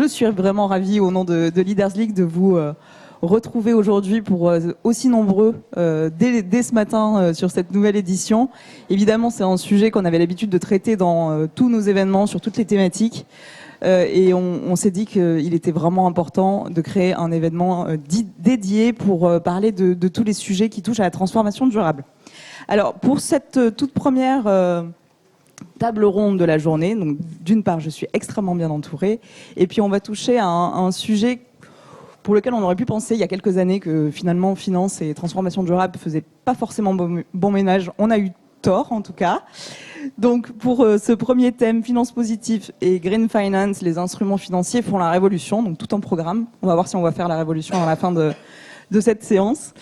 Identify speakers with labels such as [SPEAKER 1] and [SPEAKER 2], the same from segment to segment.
[SPEAKER 1] je suis vraiment ravie au nom de Leaders League de vous retrouver aujourd'hui pour aussi nombreux dès ce matin sur cette nouvelle édition. Évidemment, c'est un sujet qu'on avait l'habitude de traiter dans tous nos événements, sur toutes les thématiques. Et on s'est dit qu'il était vraiment important de créer un événement dédié pour parler de tous les sujets qui touchent à la transformation durable. Alors, pour cette toute première table ronde de la journée, donc d'une part, je suis extrêmement bien entourée, et puis on va toucher à un sujet pour lequel on aurait pu penser il y a quelques années que finalement finance et transformation durable ne faisaient pas forcément bon ménage. On a eu tort en tout cas. Donc pour ce premier thème, finance positive et green finance, les instruments financiers font la révolution, donc tout en programme. On va voir si on va faire la révolution à la fin de cette séance.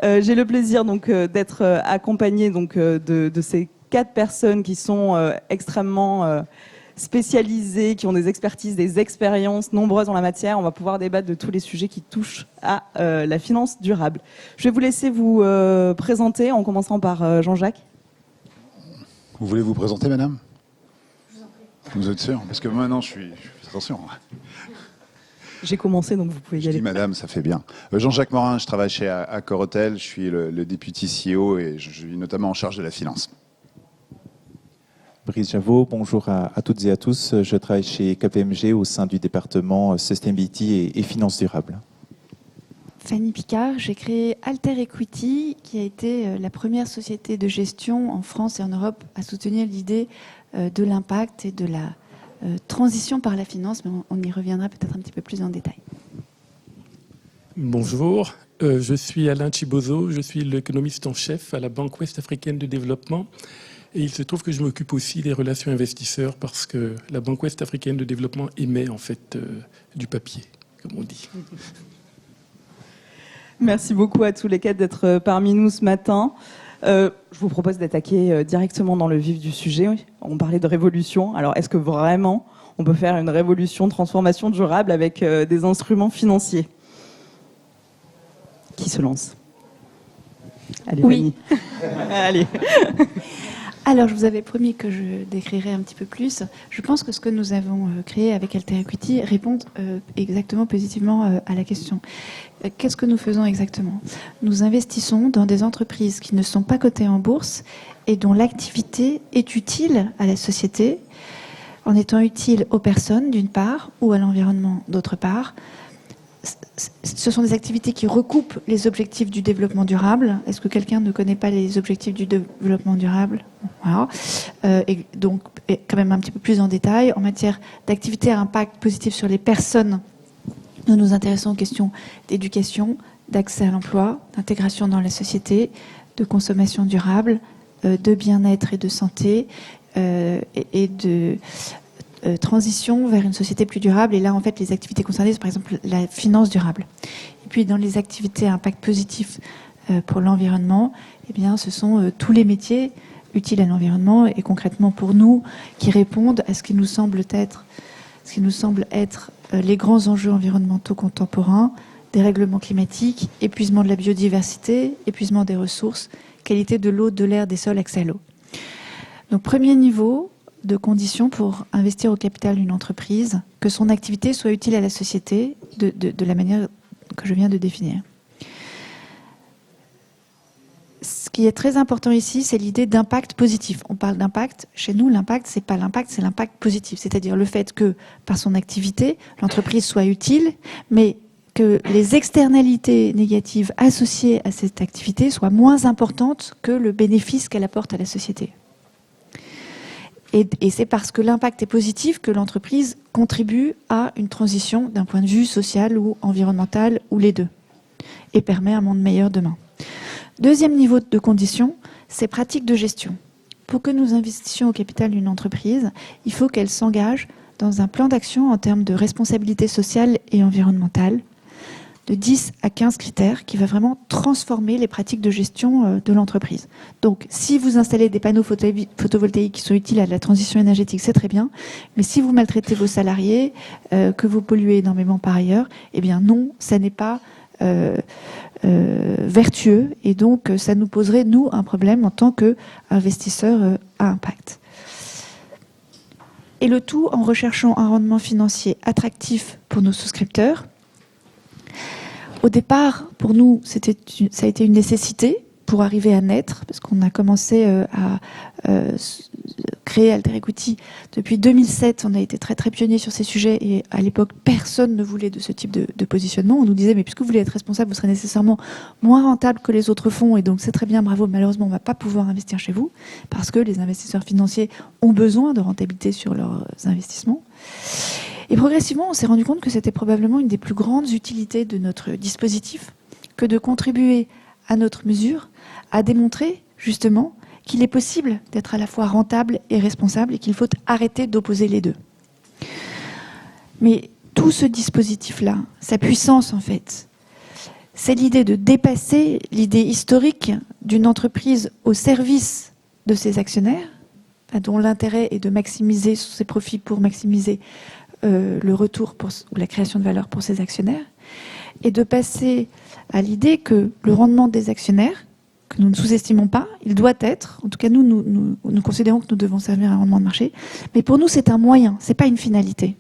[SPEAKER 1] J'ai le plaisir donc d'être accompagnée donc de ces 4 personnes qui sont extrêmement spécialisées, qui ont des expertises, des expériences nombreuses en la matière. On va pouvoir débattre de tous les sujets qui touchent à la finance durable. Je vais vous laisser vous présenter en commençant par Jean-Jacques.
[SPEAKER 2] Vous voulez vous présenter, madame? Vous êtes sûr? Parce que maintenant, je suis... Attention.
[SPEAKER 1] J'ai commencé, donc vous pouvez y aller.
[SPEAKER 2] Je dis madame, ça fait bien. Jean-Jacques Morin, je travaille chez Accor Hotel. Je suis le deputy CEO et je suis notamment en charge de la finance.
[SPEAKER 3] Brice Javot, bonjour à toutes et à tous. Je travaille chez KPMG au sein du département Sustainability et Finances durables.
[SPEAKER 4] Fanny Picard, j'ai créé Alter Equity, qui a été la première société de gestion en France et en Europe à soutenir l'idée de l'impact et de la transition par la finance, mais on y reviendra peut-être un petit peu plus en détail.
[SPEAKER 5] Bonjour, je suis Alain Chibozo, je suis l'économiste en chef à la Banque Ouest Africaine de Développement. Et il se trouve que je m'occupe aussi des relations investisseurs parce que la Banque Ouest Africaine de Développement émet en fait du papier, comme on dit.
[SPEAKER 1] Merci beaucoup à tous les 4 d'être parmi nous ce matin. Je vous propose d'attaquer directement dans le vif du sujet. On parlait de révolution. Alors, est-ce que vraiment on peut faire une révolution de transformation durable avec des instruments financiers? Qui se lance? Allez,
[SPEAKER 4] oui.
[SPEAKER 1] Allez.
[SPEAKER 4] Alors, je vous avais promis que je décrirais un petit peu plus. Je pense que ce que nous avons créé avec Alter Equity répond exactement positivement à la question. Qu'est-ce que nous faisons exactement? Nous investissons dans des entreprises qui ne sont pas cotées en bourse et dont l'activité est utile à la société, en étant utile aux personnes, d'une part, ou à l'environnement, d'autre part. Ce sont des activités qui recoupent les objectifs du développement durable. Est-ce que quelqu'un ne connaît pas les objectifs du développement durable? Voilà. Et donc, quand même un petit peu plus en détail, en matière d'activité à impact positif sur les personnes, nous nous intéressons aux questions d'éducation, d'accès à l'emploi, d'intégration dans la société, de consommation durable, de bien-être et de santé, et de transition vers une société plus durable. Et là, en fait, les activités concernées, c'est par exemple la finance durable. Et puis, dans les activités à impact positif pour l'environnement, eh bien, ce sont tous les métiers utiles à l'environnement et concrètement pour nous qui répondent à ce qui nous semble être les grands enjeux environnementaux contemporains, dérèglement climatique, épuisement de la biodiversité, épuisement des ressources, qualité de l'eau, de l'air, des sols, accès à l'eau. Donc, premier niveau de conditions pour investir au capital d'une entreprise, que son activité soit utile à la société de la manière que je viens de définir. Ce qui est très important ici, c'est l'idée d'impact positif. On parle d'impact. Chez nous, l'impact, c'est pas l'impact, c'est l'impact positif. C'est-à-dire le fait que, par son activité, l'entreprise soit utile, mais que les externalités négatives associées à cette activité soient moins importantes que le bénéfice qu'elle apporte à la société. Et c'est parce que l'impact est positif que l'entreprise contribue à une transition d'un point de vue social ou environnemental, ou les deux, et permet un monde meilleur demain. Deuxième niveau de condition, c'est pratique de gestion. Pour que nous investissions au capital d'une entreprise, il faut qu'elle s'engage dans un plan d'action en termes de responsabilité sociale et environnementale, de 10 à 15 critères qui va vraiment transformer les pratiques de gestion de l'entreprise. Donc, si vous installez des panneaux photovoltaïques qui sont utiles à la transition énergétique, c'est très bien. Mais si vous maltraitez vos salariés, que vous polluez énormément par ailleurs, eh bien non, ça n'est pas vertueux. Et donc, ça nous poserait, nous, un problème en tant qu'investisseurs à impact. et le tout en recherchant un rendement financier attractif pour nos souscripteurs. Au départ, pour nous, ça a été une nécessité pour arriver à naître, parce qu'on a commencé à créer Alter Equity depuis 2007. On a été très très pionniers sur ces sujets et à l'époque, personne ne voulait de ce type de positionnement. On nous disait, mais puisque vous voulez être responsable, vous serez nécessairement moins rentable que les autres fonds, et donc c'est très bien, bravo, malheureusement, on ne va pas pouvoir investir chez vous, parce que les investisseurs financiers ont besoin de rentabilité sur leurs investissements. Et progressivement, on s'est rendu compte que c'était probablement une des plus grandes utilités de notre dispositif que de contribuer à notre mesure à démontrer justement qu'il est possible d'être à la fois rentable et responsable et qu'il faut arrêter d'opposer les deux. Mais tout ce dispositif-là, sa puissance en fait, c'est l'idée de dépasser l'idée historique d'une entreprise au service de ses actionnaires, dont l'intérêt est de maximiser ses profits pour maximiser le retour ou la création de valeur pour ses actionnaires, et de passer à l'idée que le rendement des actionnaires, que nous ne sous-estimons pas, il doit être, en tout cas nous considérons que nous devons servir un rendement de marché, mais pour nous c'est un moyen, c'est pas une finalité.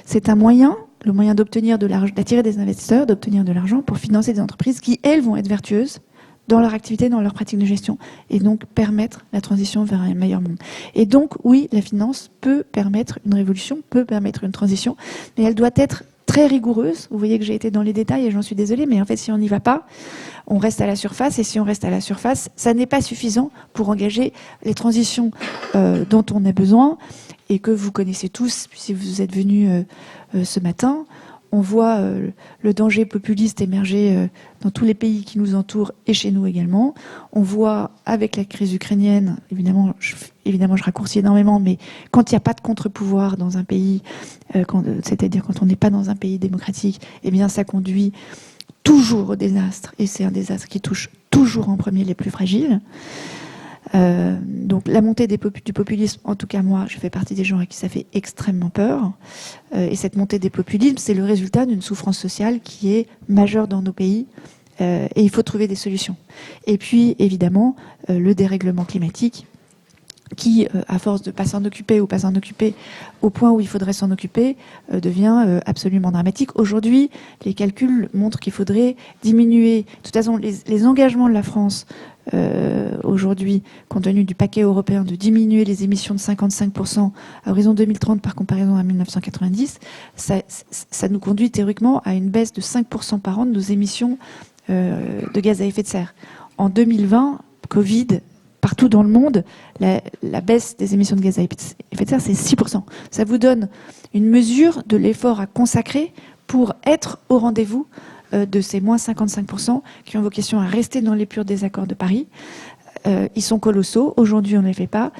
[SPEAKER 4] C'est un moyen, le moyen d'obtenir de l'argent, d'attirer des investisseurs, d'obtenir de l'argent pour financer des entreprises qui, elles, vont être vertueuses dans leur activité, dans leur pratique de gestion, et donc permettre la transition vers un meilleur monde. Et donc, oui, la finance peut permettre une révolution, peut permettre une transition, mais elle doit être très rigoureuse. Vous voyez que j'ai été dans les détails et j'en suis désolée, mais en fait, si on n'y va pas, on reste à la surface, et si on reste à la surface, ça n'est pas suffisant pour engager les transitions dont on a besoin, et que vous connaissez tous, si vous êtes venus ce matin. On voit le danger populiste émerger dans tous les pays qui nous entourent et chez nous également. On voit avec la crise ukrainienne, évidemment je raccourcis énormément, mais quand il n'y a pas de contre-pouvoir dans un pays, c'est-à-dire quand on n'est pas dans un pays démocratique, eh bien ça conduit toujours au désastre. Et c'est un désastre qui touche toujours en premier les plus fragiles. Donc la montée du populisme, en tout cas moi, je fais partie des gens à qui ça fait extrêmement peur. Et cette montée des populismes, c'est le résultat d'une souffrance sociale qui est majeure dans nos pays. Et il faut trouver des solutions. Et puis, évidemment, le dérèglement climatique, qui, à force de ne pas s'en occuper ou pas s'en occuper au point où il faudrait s'en occuper, devient absolument dramatique. Aujourd'hui, les calculs montrent qu'il faudrait diminuer, de toute façon, les engagements de la France aujourd'hui, compte tenu du paquet européen, de diminuer les émissions de 55% à horizon 2030 par comparaison à 1990, ça nous conduit théoriquement à une baisse de 5% par an de nos émissions de gaz à effet de serre. En 2020, Covid, partout dans le monde, la baisse des émissions de gaz à effet de serre, c'est 6%. Ça vous donne une mesure de l'effort à consacrer pour être au rendez-vous de ces moins 55% qui ont vocation à rester dans les purs désaccords de Paris. Ils sont colossaux. Aujourd'hui, on ne les fait pas.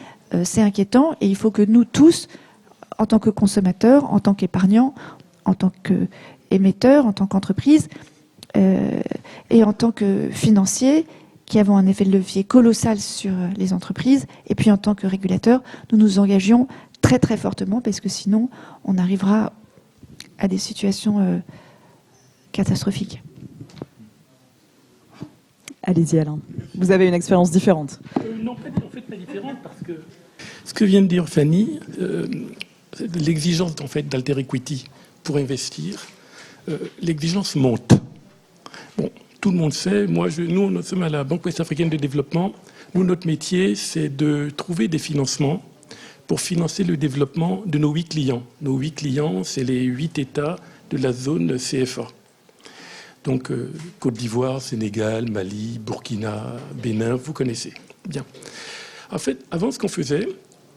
[SPEAKER 4] C'est inquiétant et il faut que nous tous, en tant que consommateurs, en tant qu'épargnants, en tant qu'émetteurs, en tant qu'entreprise et en tant que financiers, qui avons un effet de levier colossal sur les entreprises, et puis en tant que régulateurs, nous nous engagions très très fortement, parce que sinon, on arrivera à des situations catastrophiques.
[SPEAKER 1] Allez-y Alain, vous avez une expérience différente.
[SPEAKER 5] Non, en fait pas différente, parce que ce que vient de dire Fanny, l'exigence en fait d'Alter Equity pour investir, l'exigence monte. Bon, tout le monde sait, nous sommes à la Banque Ouest-Africaine de Développement. Nous, notre métier, c'est de trouver des financements pour financer le développement de nos 8 clients. Nos 8 clients, c'est les 8 États de la zone CFA. Donc, Côte d'Ivoire, Sénégal, Mali, Burkina, Bénin, vous connaissez. Bien. En fait, avant, ce qu'on faisait,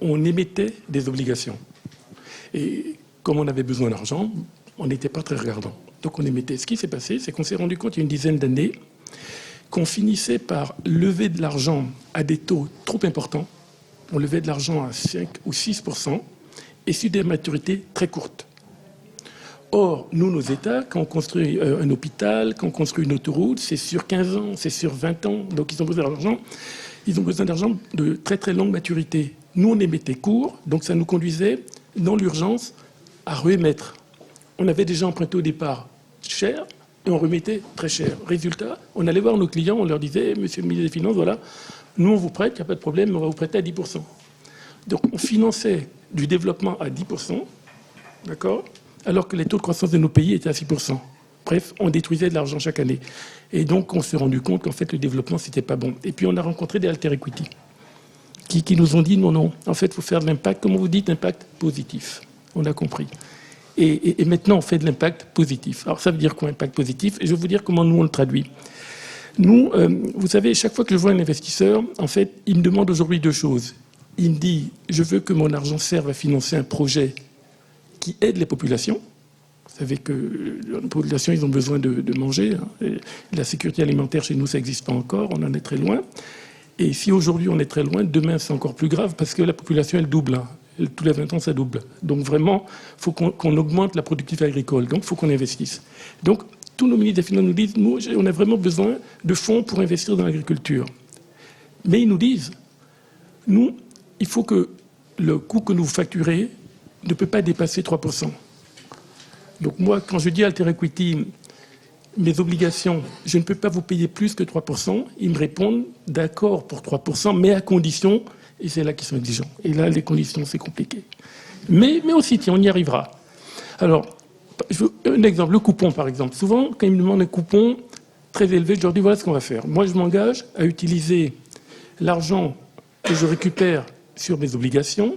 [SPEAKER 5] on émettait des obligations. Et comme on avait besoin d'argent, on n'était pas très regardant. Donc on émettait. Ce qui s'est passé, c'est qu'on s'est rendu compte il y a une dizaine d'années qu'on finissait par lever de l'argent à des taux trop importants. On levait de l'argent à 5 ou 6% et sur des maturités très courtes. Or, nous, nos États, quand on construit un hôpital, quand on construit une autoroute, c'est sur 15 ans, c'est sur 20 ans. Donc ils ont besoin d'argent. Ils ont besoin d'argent de très très longue maturité. Nous, on émettait court, donc ça nous conduisait dans l'urgence à remettre. On avait déjà emprunté au départ cher et on remettait très cher. Résultat, on allait voir nos clients, on leur disait, monsieur le ministre des Finances, voilà, nous on vous prête, il n'y a pas de problème, on va vous prêter à 10%. Donc on finançait du développement à 10%, d'accord, alors que les taux de croissance de nos pays étaient à 6%. Bref, on détruisait de l'argent chaque année. Et donc, on s'est rendu compte qu'en fait, le développement, c'était pas bon. Et puis, on a rencontré des alter equity qui nous ont dit, non, en fait, il faut faire de l'impact, comment vous dites, impact positif. On a compris. Et maintenant, on fait de l'impact positif. Alors, ça veut dire quoi, impact positif? Et je vais vous dire comment nous, on le traduit. Nous, vous savez, chaque fois que je vois un investisseur, en fait, il me demande aujourd'hui 2 choses. Il me dit, je veux que mon argent serve à financer un projet qui aide les populations. Vous savez que les populations, ils ont besoin de manger. Et la sécurité alimentaire, chez nous, ça n'existe pas encore. On en est très loin. Et si aujourd'hui, on est très loin, demain, c'est encore plus grave parce que la population, elle double. Tous les 20 ans, ça double. Donc vraiment, il faut qu'on augmente la productivité agricole. Donc, il faut qu'on investisse. Donc, tous nos ministres des Finances nous disent, nous, on a vraiment besoin de fonds pour investir dans l'agriculture. Mais ils nous disent, nous, il faut que le coût que nous facturez ne peut pas dépasser 3%. Donc moi, quand je dis Alter Equity, mes obligations, je ne peux pas vous payer plus que 3%. Ils me répondent, d'accord pour 3%, mais à condition, et c'est là qu'ils sont exigeants. Et là, les conditions, c'est compliqué. Mais aussi, tiens, on y arrivera. Alors, un exemple, le coupon, par exemple. Souvent, quand ils me demandent un coupon très élevé, je leur dis, voilà ce qu'on va faire. Moi, je m'engage à utiliser l'argent que je récupère sur mes obligations,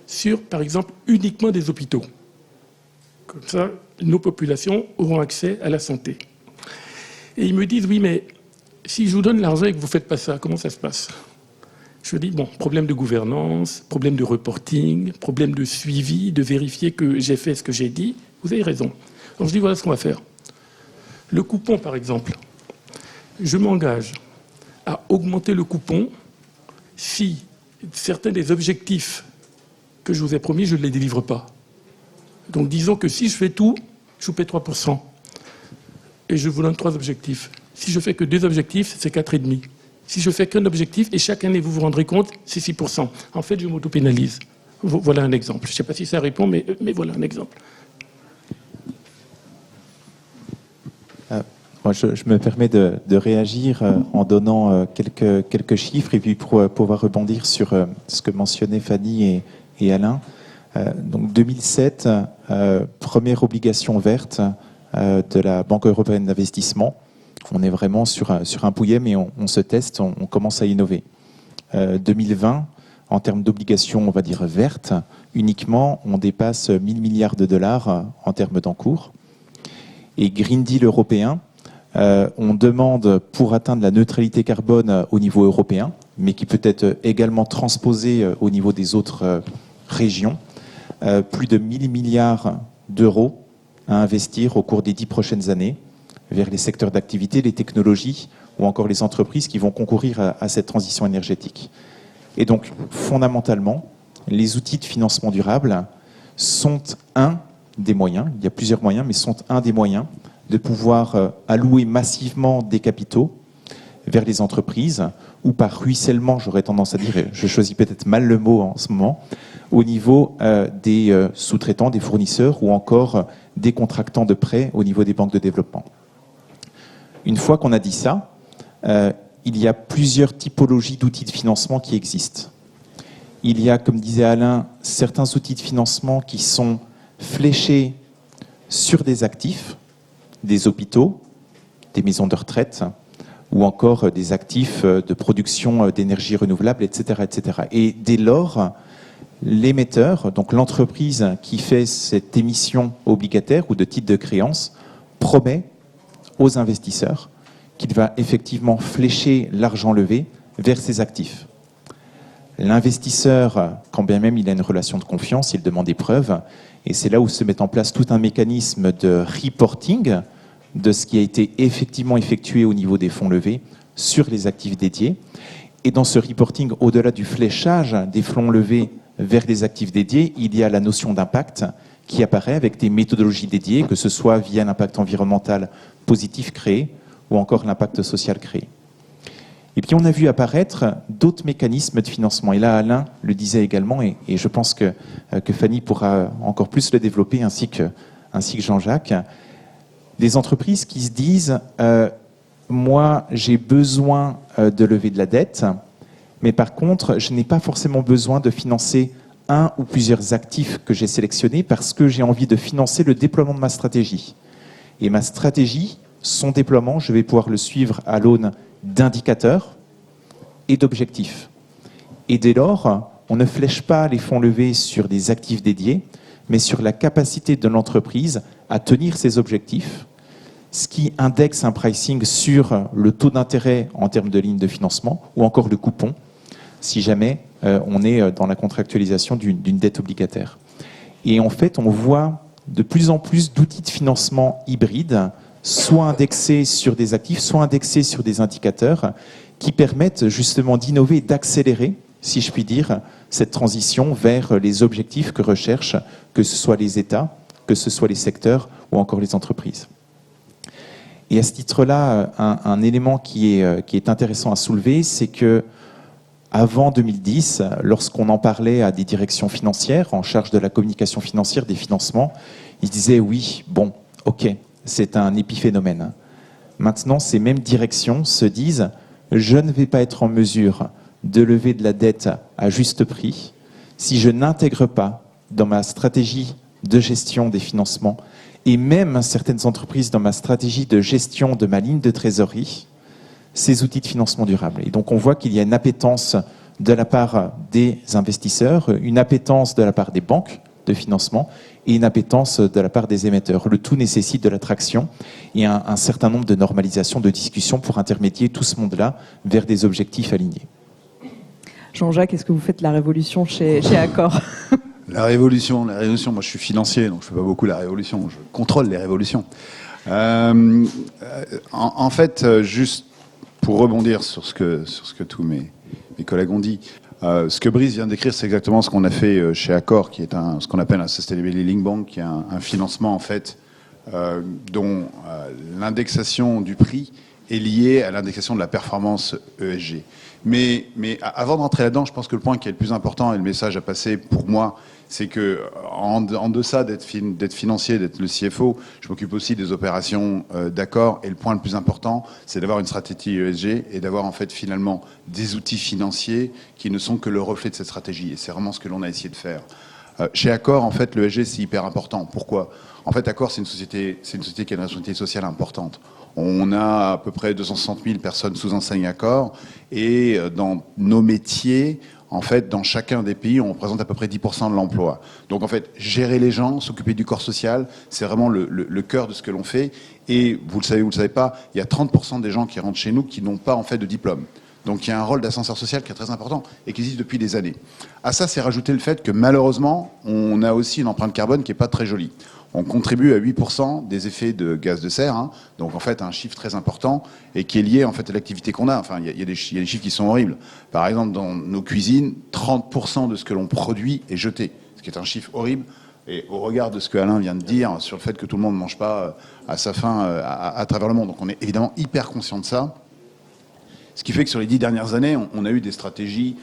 [SPEAKER 5] sur, par exemple, uniquement des hôpitaux. Comme ça, nos populations auront accès à la santé. Et ils me disent, oui, mais si je vous donne l'argent et que vous ne faites pas ça, comment ça se passe? Je dis, bon, problème de gouvernance, problème de reporting, problème de suivi, de vérifier que j'ai fait ce que j'ai dit. Vous avez raison. Alors je dis, voilà ce qu'on va faire. Le coupon, par exemple, je m'engage à augmenter le coupon si certains des objectifs que je vous ai promis, je ne les délivre pas. Donc disons que si je fais tout, je vous paie 3%. Et je vous donne 3 objectifs. Si je fais que 2 objectifs, c'est 4,5%. Si je fais qu'un objectif, et chaque année, vous vous rendrez compte, c'est 6%. En fait, je m'auto-pénalise. Voilà un exemple. Je ne sais pas si ça répond, mais voilà un exemple.
[SPEAKER 3] Moi, je me permets de réagir en donnant quelques chiffres et puis pour pouvoir rebondir sur ce que mentionnaient Fanny et Alain. Donc 2007, première obligation verte de la Banque européenne d'investissement. On est vraiment sur un pouillet, mais on se teste, on commence à innover. 2020, en termes d'obligations, on va dire vertes, uniquement, on dépasse 1 000 milliards de dollars en termes d'encours. Et Green Deal européen, on demande pour atteindre la neutralité carbone au niveau européen, mais qui peut être également transposée au niveau des autres régions, plus de 1 000 milliards d'euros à investir au cours des 10 prochaines années vers les secteurs d'activité, les technologies ou encore les entreprises qui vont concourir à cette transition énergétique. Et donc, fondamentalement, les outils de financement durable sont un des moyens, il y a plusieurs moyens, mais sont un des moyens de pouvoir allouer massivement des capitaux vers les entreprises, ou par ruissellement, j'aurais tendance à dire, je choisis peut-être mal le mot en ce moment, au niveau des sous-traitants, des fournisseurs, ou encore des contractants de prêts au niveau des banques de développement. Une fois qu'on a dit ça, il y a plusieurs typologies d'outils de financement qui existent. Il y a, comme disait Alain, certains outils de financement qui sont fléchés sur des actifs, des hôpitaux, des maisons de retraite, ou encore des actifs de production d'énergie renouvelable, etc., etc. Et dès lors, l'émetteur, donc l'entreprise qui fait cette émission obligataire ou de titre de créance, promet aux investisseurs qu'il va effectivement flécher l'argent levé vers ses actifs. L'investisseur, quand bien même il a une relation de confiance, il demande des preuves, et c'est là où se met en place tout un mécanisme de reporting de ce qui a été effectivement effectué au niveau des fonds levés sur les actifs dédiés. Et dans ce reporting, au-delà du fléchage des fonds levés vers les actifs dédiés, il y a la notion d'impact qui apparaît avec des méthodologies dédiées, que ce soit via l'impact environnemental positif créé ou encore l'impact social créé. Et puis on a vu apparaître d'autres mécanismes de financement. Et là, Alain le disait également, et je pense que Fanny pourra encore plus le développer, ainsi que Jean-Jacques. Des entreprises qui se disent moi, j'ai besoin de lever de la dette, mais par contre, je n'ai pas forcément besoin de financer un ou plusieurs actifs que j'ai sélectionnés parce que j'ai envie de financer le déploiement de ma stratégie. Et ma stratégie, son déploiement, je vais pouvoir le suivre à l'aune d'indicateurs et d'objectifs. Et dès lors, on ne flèche pas les fonds levés sur des actifs dédiés, mais sur la capacité de l'entreprise à tenir ses objectifs, ce qui indexe un pricing sur le taux d'intérêt en termes de ligne de financement ou encore le coupon, si jamais on est dans la contractualisation d'une dette obligataire. Et en fait, on voit de plus en plus d'outils de financement hybrides, soit indexés sur des actifs, soit indexés sur des indicateurs, qui permettent justement d'innover et d'accélérer, si je puis dire, cette transition vers les objectifs que recherchent, que ce soit les États, que ce soit les secteurs ou encore les entreprises. Et à ce titre-là, un élément qui est intéressant à soulever, c'est que avant 2010, lorsqu'on en parlait à des directions financières en charge de la communication financière, des financements, ils disaient oui, bon, ok, c'est un épiphénomène. Maintenant, ces mêmes directions se disent je ne vais pas être en mesure de lever de la dette à juste prix si je n'intègre pas dans ma stratégie de gestion des financements et même certaines entreprises dans ma stratégie de gestion de ma ligne de trésorerie, ces outils de financement durable. Et donc on voit qu'il y a une appétence de la part des investisseurs, une appétence de la part des banques de financement et une appétence de la part des émetteurs. Le tout nécessite de l'attraction et un certain nombre de normalisations, de discussions pour intermédier tout ce monde-là vers des objectifs alignés.
[SPEAKER 1] Jean-Jacques, est-ce que vous faites la révolution chez Accor ?
[SPEAKER 2] La révolution, moi je suis financier, donc je ne fais pas beaucoup la révolution, je contrôle les révolutions. En fait, juste pour rebondir sur ce que tous mes collègues ont dit, ce que Brice vient d'écrire, c'est exactement ce qu'on a fait chez Accor, qui est ce qu'on appelle un Sustainability Linked Bond, qui est un financement en fait dont l'indexation du prix est liée à l'indexation de la performance ESG. Mais avant d'entrer là-dedans, je pense que le point qui est le plus important et le message à passer pour moi, c'est que en deçà d'être financier, d'être le CFO, je m'occupe aussi des opérations d'Accor. Et le point le plus important, c'est d'avoir une stratégie ESG et d'avoir en fait finalement des outils financiers qui ne sont que le reflet de cette stratégie. Et c'est vraiment ce que l'on a essayé de faire. Chez Accor, en fait, le ESG, c'est hyper important. Pourquoi ? En fait, Accor, c'est une société qui a une responsabilité sociale importante. On a à peu près 260 000 personnes sous enseigne Accor. Et dans nos métiers, en fait, dans chacun des pays, on représente à peu près 10% de l'emploi. Donc, en fait, gérer les gens, s'occuper du corps social, c'est vraiment le cœur de ce que l'on fait. Et vous le savez pas, il y a 30% des gens qui rentrent chez nous qui n'ont pas, en fait, de diplôme. Donc, il y a un rôle d'ascenseur social qui est très important et qui existe depuis des années. À ça, c'est rajouter le fait que, malheureusement, on a aussi une empreinte carbone qui n'est pas très jolie. On contribue à 8% des effets de gaz de serre, hein, donc en fait un chiffre très important et qui est lié en fait à l'activité qu'on a. Enfin, il y a des chiffres qui sont horribles. Par exemple, dans nos cuisines, 30% de ce que l'on produit est jeté, ce qui est un chiffre horrible. Et au regard de ce que Alain vient de dire sur le fait que tout le monde ne mange pas à sa faim à travers le monde, donc on est évidemment hyper conscient de ça. Ce qui fait que sur les 10 dernières années, on a eu des stratégies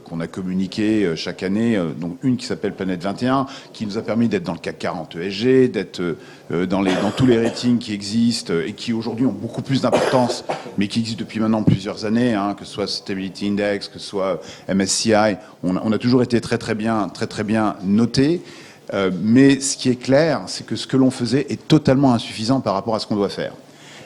[SPEAKER 2] qu'on a communiquées chaque année, donc une qui s'appelle Planète 21, qui nous a permis d'être dans le CAC 40 ESG, d'être dans tous les ratings qui existent et qui aujourd'hui ont beaucoup plus d'importance, mais qui existent depuis maintenant plusieurs années, hein, que ce soit Stability Index, que ce soit MSCI. On a toujours été très très bien notés. Mais ce qui est clair, c'est que ce que l'on faisait est totalement insuffisant par rapport à ce qu'on doit faire.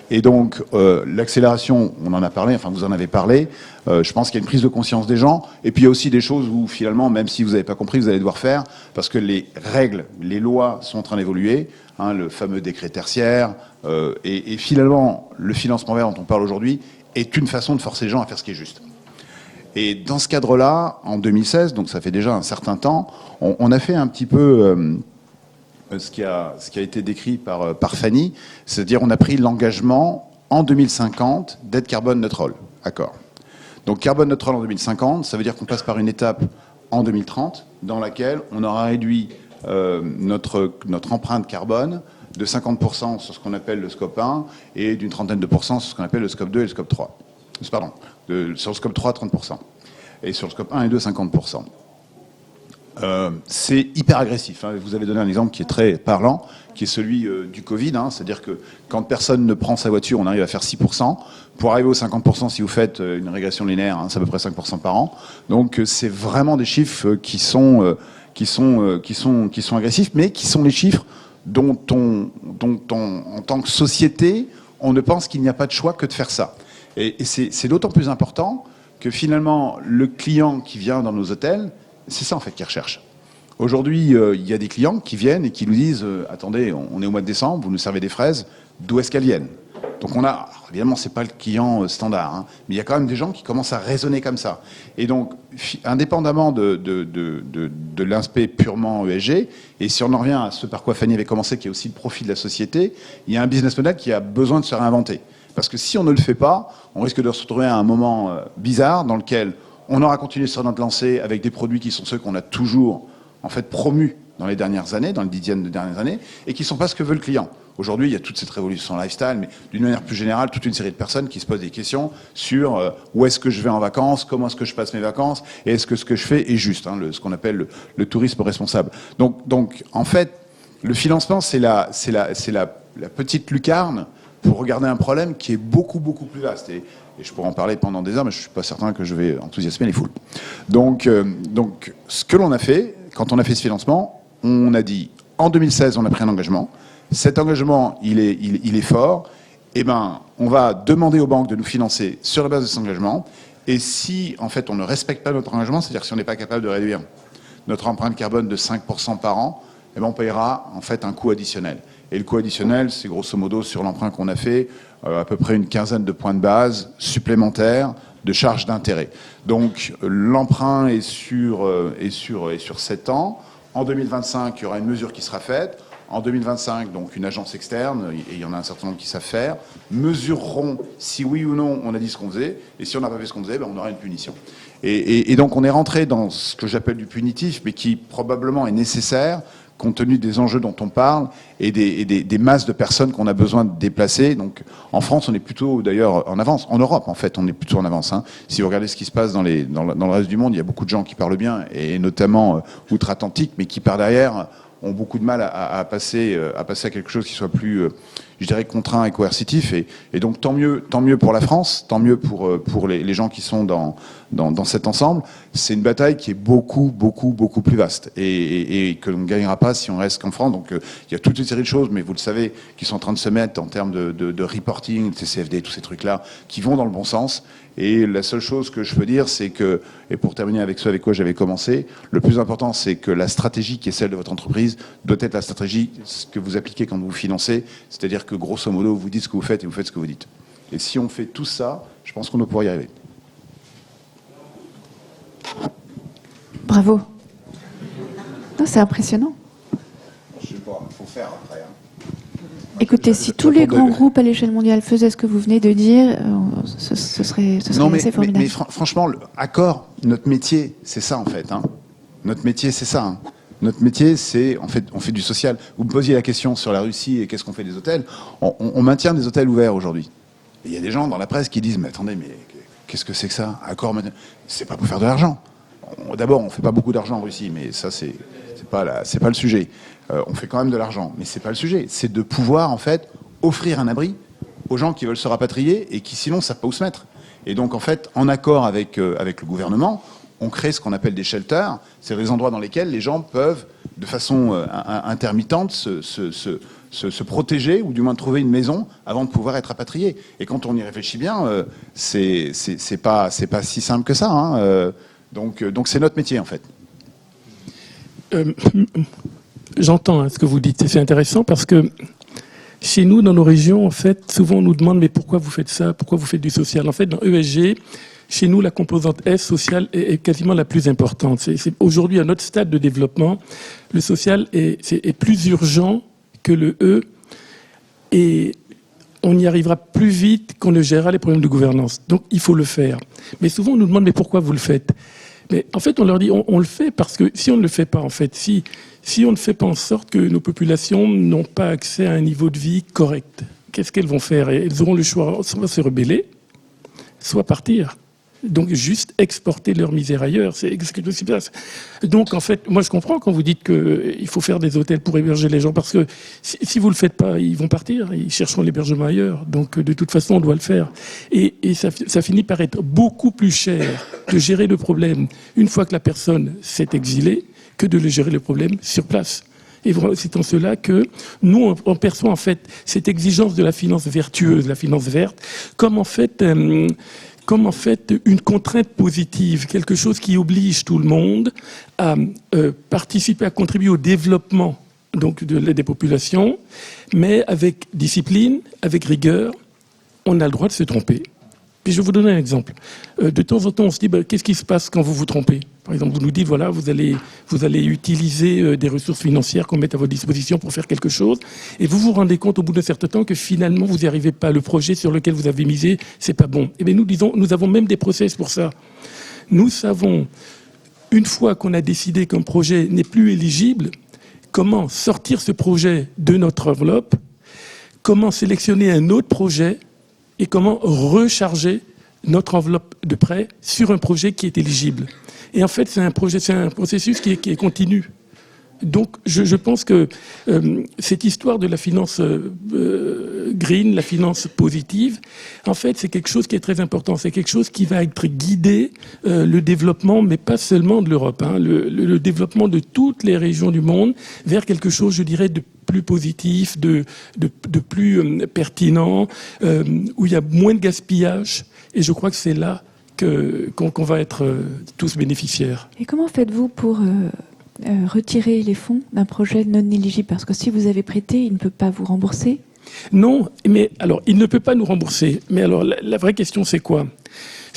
[SPEAKER 2] Et donc, l'accélération, on en a parlé, enfin vous en avez parlé, je pense qu'il y a une prise de conscience des gens, et puis il y a aussi des choses où finalement, même si vous n'avez pas compris, vous allez devoir faire, parce que les règles, les lois sont en train d'évoluer, hein, le fameux décret tertiaire, et finalement, le financement vert dont on parle aujourd'hui est une façon de forcer les gens à faire ce qui est juste. Et dans ce cadre-là, en 2016, donc ça fait déjà un certain temps, on a fait un petit peu... Ce qui a été décrit par Fanny, c'est-à-dire on a pris l'engagement en 2050 d'être carbone neutral. D'accord. Donc carbone neutral en 2050, ça veut dire qu'on passe par une étape en 2030 dans laquelle on aura réduit notre empreinte carbone de 50% sur ce qu'on appelle le scope 1 et d'une trentaine de pourcents sur ce qu'on appelle le scope 2 et le scope 3. Pardon, sur le scope 3, 30%. Et sur le scope 1 et 2, 50%. C'est hyper agressif. Hein. Vous avez donné un exemple qui est très parlant, qui est celui du Covid. Hein. C'est-à-dire que quand personne ne prend sa voiture, on arrive à faire 6%. Pour arriver aux 50%, si vous faites une régression linéaire, hein, c'est à peu près 5% par an. Donc c'est vraiment des chiffres qui sont sont agressifs, mais qui sont les chiffres dont en tant que société, on ne pense qu'il n'y a pas de choix que de faire ça. Et c'est d'autant plus important que finalement, le client qui vient dans nos hôtels, c'est ça en fait qu'il recherche. Aujourd'hui, il y a des clients qui viennent et qui nous disent « Attendez, on est au mois de décembre, vous nous servez des fraises, d'où est-ce qu'elles viennent ?» Donc évidemment, c'est pas le client standard, hein, mais il y a quand même des gens qui commencent à raisonner comme ça. Et donc, indépendamment de l'aspect purement ESG, et si on en revient à ce par quoi Fanny avait commencé, qui est aussi le profit de la société, il y a un business model qui a besoin de se réinventer. Parce que si on ne le fait pas, on risque de se retrouver à un moment bizarre dans lequel on aura continué sur notre lancée avec des produits qui sont ceux qu'on a toujours en fait promus dans les dernières années, dans les dizaines de dernières années, et qui ne sont pas ce que veut le client. Aujourd'hui, il y a toute cette révolution lifestyle, mais d'une manière plus générale, toute une série de personnes qui se posent des questions sur où est-ce que je vais en vacances, comment est-ce que je passe mes vacances, et est-ce que ce que je fais est juste, hein, ce qu'on appelle le tourisme responsable. Donc, en fait, le financement, c'est la petite lucarne pour regarder un problème qui est beaucoup, beaucoup plus vaste. Et je pourrais en parler pendant des heures, mais je ne suis pas certain que je vais enthousiasmer les foules. Donc, ce que l'on a fait, quand on a fait ce financement, on a dit, en 2016, on a pris un engagement. Cet engagement, il est fort. Eh ben, on va demander aux banques de nous financer sur la base de cet engagement. Et si, en fait, on ne respecte pas notre engagement, c'est-à-dire si on n'est pas capable de réduire notre empreinte carbone de 5% par an, eh ben, on paiera, en fait, un coût additionnel. Et le coût additionnel, c'est grosso modo sur l'emprunt qu'on a fait, à peu près une quinzaine de points de base supplémentaires de charges d'intérêt. Donc l'emprunt est sur 7 ans. En 2025, il y aura une mesure qui sera faite. En 2025, donc une agence externe, et il y en a un certain nombre qui savent faire, mesureront si oui ou non on a dit ce qu'on faisait, et si on n'a pas fait ce qu'on faisait, ben on aura une punition. Et donc on est rentré dans ce que j'appelle du punitif, mais qui probablement est nécessaire, compte tenu des enjeux dont on parle et des masses de personnes qu'on a besoin de déplacer. Donc, en France, on est plutôt d'ailleurs en avance. En Europe, en fait, on est plutôt en avance. Hein. Si vous regardez ce qui se passe dans le reste du monde, il y a beaucoup de gens qui parlent bien, et notamment outre-Atlantique, mais qui par derrière ont beaucoup de mal à passer à quelque chose qui soit plus, je dirais, contraint et coercitif. Et donc, tant mieux pour la France, tant mieux pour les gens qui sont dans cet ensemble. C'est une bataille qui est beaucoup, beaucoup, beaucoup plus vaste et que l'on ne gagnera pas si on reste qu'en France. Donc, il y a toute une série de choses, mais vous le savez, qui sont en train de se mettre en termes de reporting, TCFD, tous ces trucs-là, qui vont dans le bon sens. Et la seule chose que je peux dire, c'est que, et pour terminer avec ce avec quoi j'avais commencé, le plus important, c'est que la stratégie qui est celle de votre entreprise doit être la stratégie que vous appliquez quand vous financez, c'est-à-dire que grosso modo, vous dites ce que vous faites et vous faites ce que vous dites. Et si on fait tout ça, je pense qu'on doit pouvoir y arriver.
[SPEAKER 4] Bravo. Non, c'est impressionnant.
[SPEAKER 2] Je sais pas, il faut faire après. Hein.
[SPEAKER 4] Écoutez, si tous les grands groupes à l'échelle mondiale faisaient ce que vous venez de dire, ce serait assez formidable.
[SPEAKER 2] Mais franchement, Accor, notre métier, c'est ça en fait. Hein. Notre métier, c'est ça. Hein. Notre métier, c'est, en fait, on fait du social. Vous me posiez la question sur la Russie et qu'est-ce qu'on fait des hôtels. On maintient des hôtels ouverts aujourd'hui. Et il y a des gens dans la presse qui disent, mais attendez, mais qu'est-ce que c'est que ça? Accor, c'est pas pour faire de l'argent. D'abord, on fait pas beaucoup d'argent en Russie, mais ça, c'est pas le sujet. On fait quand même de l'argent, mais c'est pas le sujet. C'est de pouvoir, en fait, offrir un abri aux gens qui veulent se rapatrier et qui, sinon, savent pas où se mettre. Et donc, en fait, en accord avec le gouvernement, on crée ce qu'on appelle des shelters. C'est des endroits dans lesquels les gens peuvent, de façon intermittente, se protéger, ou du moins trouver une maison avant de pouvoir être rapatriés. Et quand on y réfléchit bien, c'est pas si simple que ça. Hein. Donc c'est notre métier, en fait.
[SPEAKER 5] J'entends ce que vous dites, c'est intéressant parce que chez nous, dans nos régions, en fait, souvent on nous demande mais pourquoi vous faites ça, pourquoi vous faites du social. En fait, dans ESG, chez nous, la composante S sociale est quasiment la plus importante. C'est aujourd'hui, à notre stade de développement, le social est plus urgent que le E et on y arrivera plus vite qu'on ne gérera les problèmes de gouvernance. Donc, il faut le faire. Mais souvent, on nous demande mais pourquoi vous le faites? Mais en fait, on leur dit on le fait parce que si on ne le fait pas, en fait, si on ne fait pas en sorte que nos populations n'ont pas accès à un niveau de vie correct, qu'est-ce qu'elles vont faire? Elles auront le choix, soit se rebeller, soit partir. Donc, juste exporter leur misère ailleurs. C'est exactement ce qui se passe. Donc, en fait, moi, je comprends quand vous dites qu'il faut faire des hôtels pour héberger les gens, parce que si vous ne le faites pas, ils vont partir, ils chercheront l'hébergement ailleurs. Donc, de toute façon, on doit le faire. Et ça finit par être beaucoup plus cher de gérer le problème une fois que la personne s'est exilée que de le gérer le problème sur place. Et c'est en cela que nous, on perçoit en fait cette exigence de la finance vertueuse, la finance verte, comme en fait une contrainte positive, quelque chose qui oblige tout le monde à participer, à contribuer au développement donc des populations, mais avec discipline, avec rigueur. On a le droit de se tromper. Puis je vais vous donner un exemple. De temps en temps, on se dit, qu'est-ce qui se passe quand vous vous trompez ? Par exemple, vous nous dites, voilà, vous allez utiliser des ressources financières qu'on met à votre disposition pour faire quelque chose, et vous vous rendez compte au bout d'un certain temps que finalement, vous n'y arrivez pas. Le projet sur lequel vous avez misé, c'est pas bon. Eh bien, nous avons même des process pour ça. Nous savons, une fois qu'on a décidé qu'un projet n'est plus éligible, comment sortir ce projet de notre enveloppe, comment sélectionner un autre projet, et comment recharger notre enveloppe de prêt sur un projet qui est éligible. Et en fait, c'est un processus qui est continu. Donc, je pense que cette histoire de la finance green, la finance positive, en fait, c'est quelque chose qui est très important. C'est quelque chose qui va être guider le développement, mais pas seulement de l'Europe, hein, le développement de toutes les régions du monde vers quelque chose, je dirais, de plus positif, de plus pertinent, où il y a moins de gaspillage. Et je crois que c'est là qu'on va être tous bénéficiaires.
[SPEAKER 4] Et comment faites-vous pour retirer les fonds d'un projet non éligible? Parce que si vous avez prêté, il ne peut pas vous rembourser.
[SPEAKER 5] Non, mais alors, il ne peut pas nous rembourser. Mais alors, la vraie question, c'est quoi ?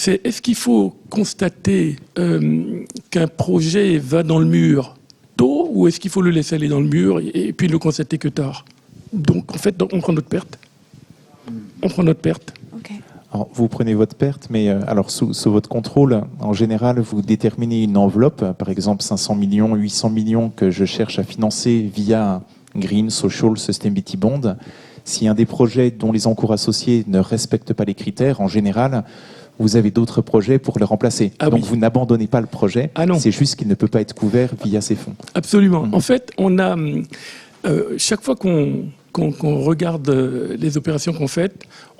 [SPEAKER 5] Est-ce qu'il faut constater qu'un projet va dans le mur tôt, ou est-ce qu'il faut le laisser aller dans le mur et puis ne le constater que tard? Donc, en fait, on prend notre perte. On prend notre perte.
[SPEAKER 4] Okay.
[SPEAKER 3] Alors, vous prenez votre perte, mais alors sous votre contrôle, en général, vous déterminez une enveloppe, par exemple 500 millions, 800 millions que je cherche à financer via Green, Social, Sustainability Bond. Si un des projets dont les encours associés ne respectent pas les critères, en général, vous avez d'autres projets pour les remplacer.
[SPEAKER 5] Ah
[SPEAKER 3] donc
[SPEAKER 5] oui.
[SPEAKER 3] vous n'abandonnez pas le projet, c'est juste qu'il ne peut pas être couvert via ces fonds.
[SPEAKER 5] Absolument. En fait, on a chaque fois qu'on regarde les opérations qu'on fait,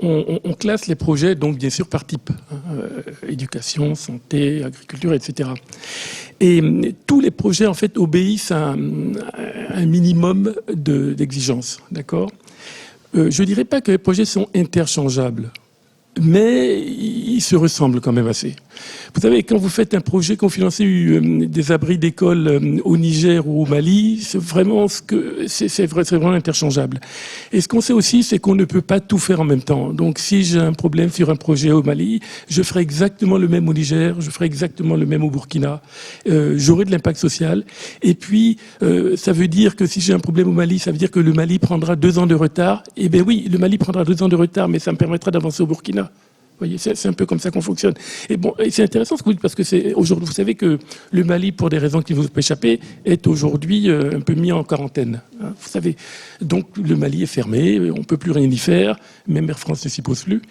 [SPEAKER 5] on classe les projets, donc bien sûr par type, éducation, santé, agriculture, etc. Et tous les projets en fait obéissent à un minimum d'exigences, d'accord ? Je dirais pas que les projets sont interchangeables, mais ils se ressemblent quand même assez. Vous savez, quand vous faites un projet, quand vous financez des abris d'école au Niger ou au Mali, c'est vraiment vraiment interchangeable. Et ce qu'on sait aussi, c'est qu'on ne peut pas tout faire en même temps. Donc, si j'ai un problème sur un projet au Mali, je ferai exactement le même au Niger, je ferai exactement le même au Burkina. J'aurai de l'impact social. Et puis, ça veut dire que si j'ai un problème au Mali, ça veut dire que le Mali prendra 2 ans de retard. Eh bien oui, le Mali prendra 2 ans de retard, mais ça me permettra d'avancer au Burkina. Vous voyez, c'est un peu comme ça qu'on fonctionne. Et bon, et c'est intéressant ce que vous dites, parce que aujourd'hui, vous savez que le Mali, pour des raisons qui vous ont échappé, est aujourd'hui un peu mis en quarantaine. Hein, vous savez. Donc le Mali est fermé, on ne peut plus rien y faire, même Air France ne s'y pose plus.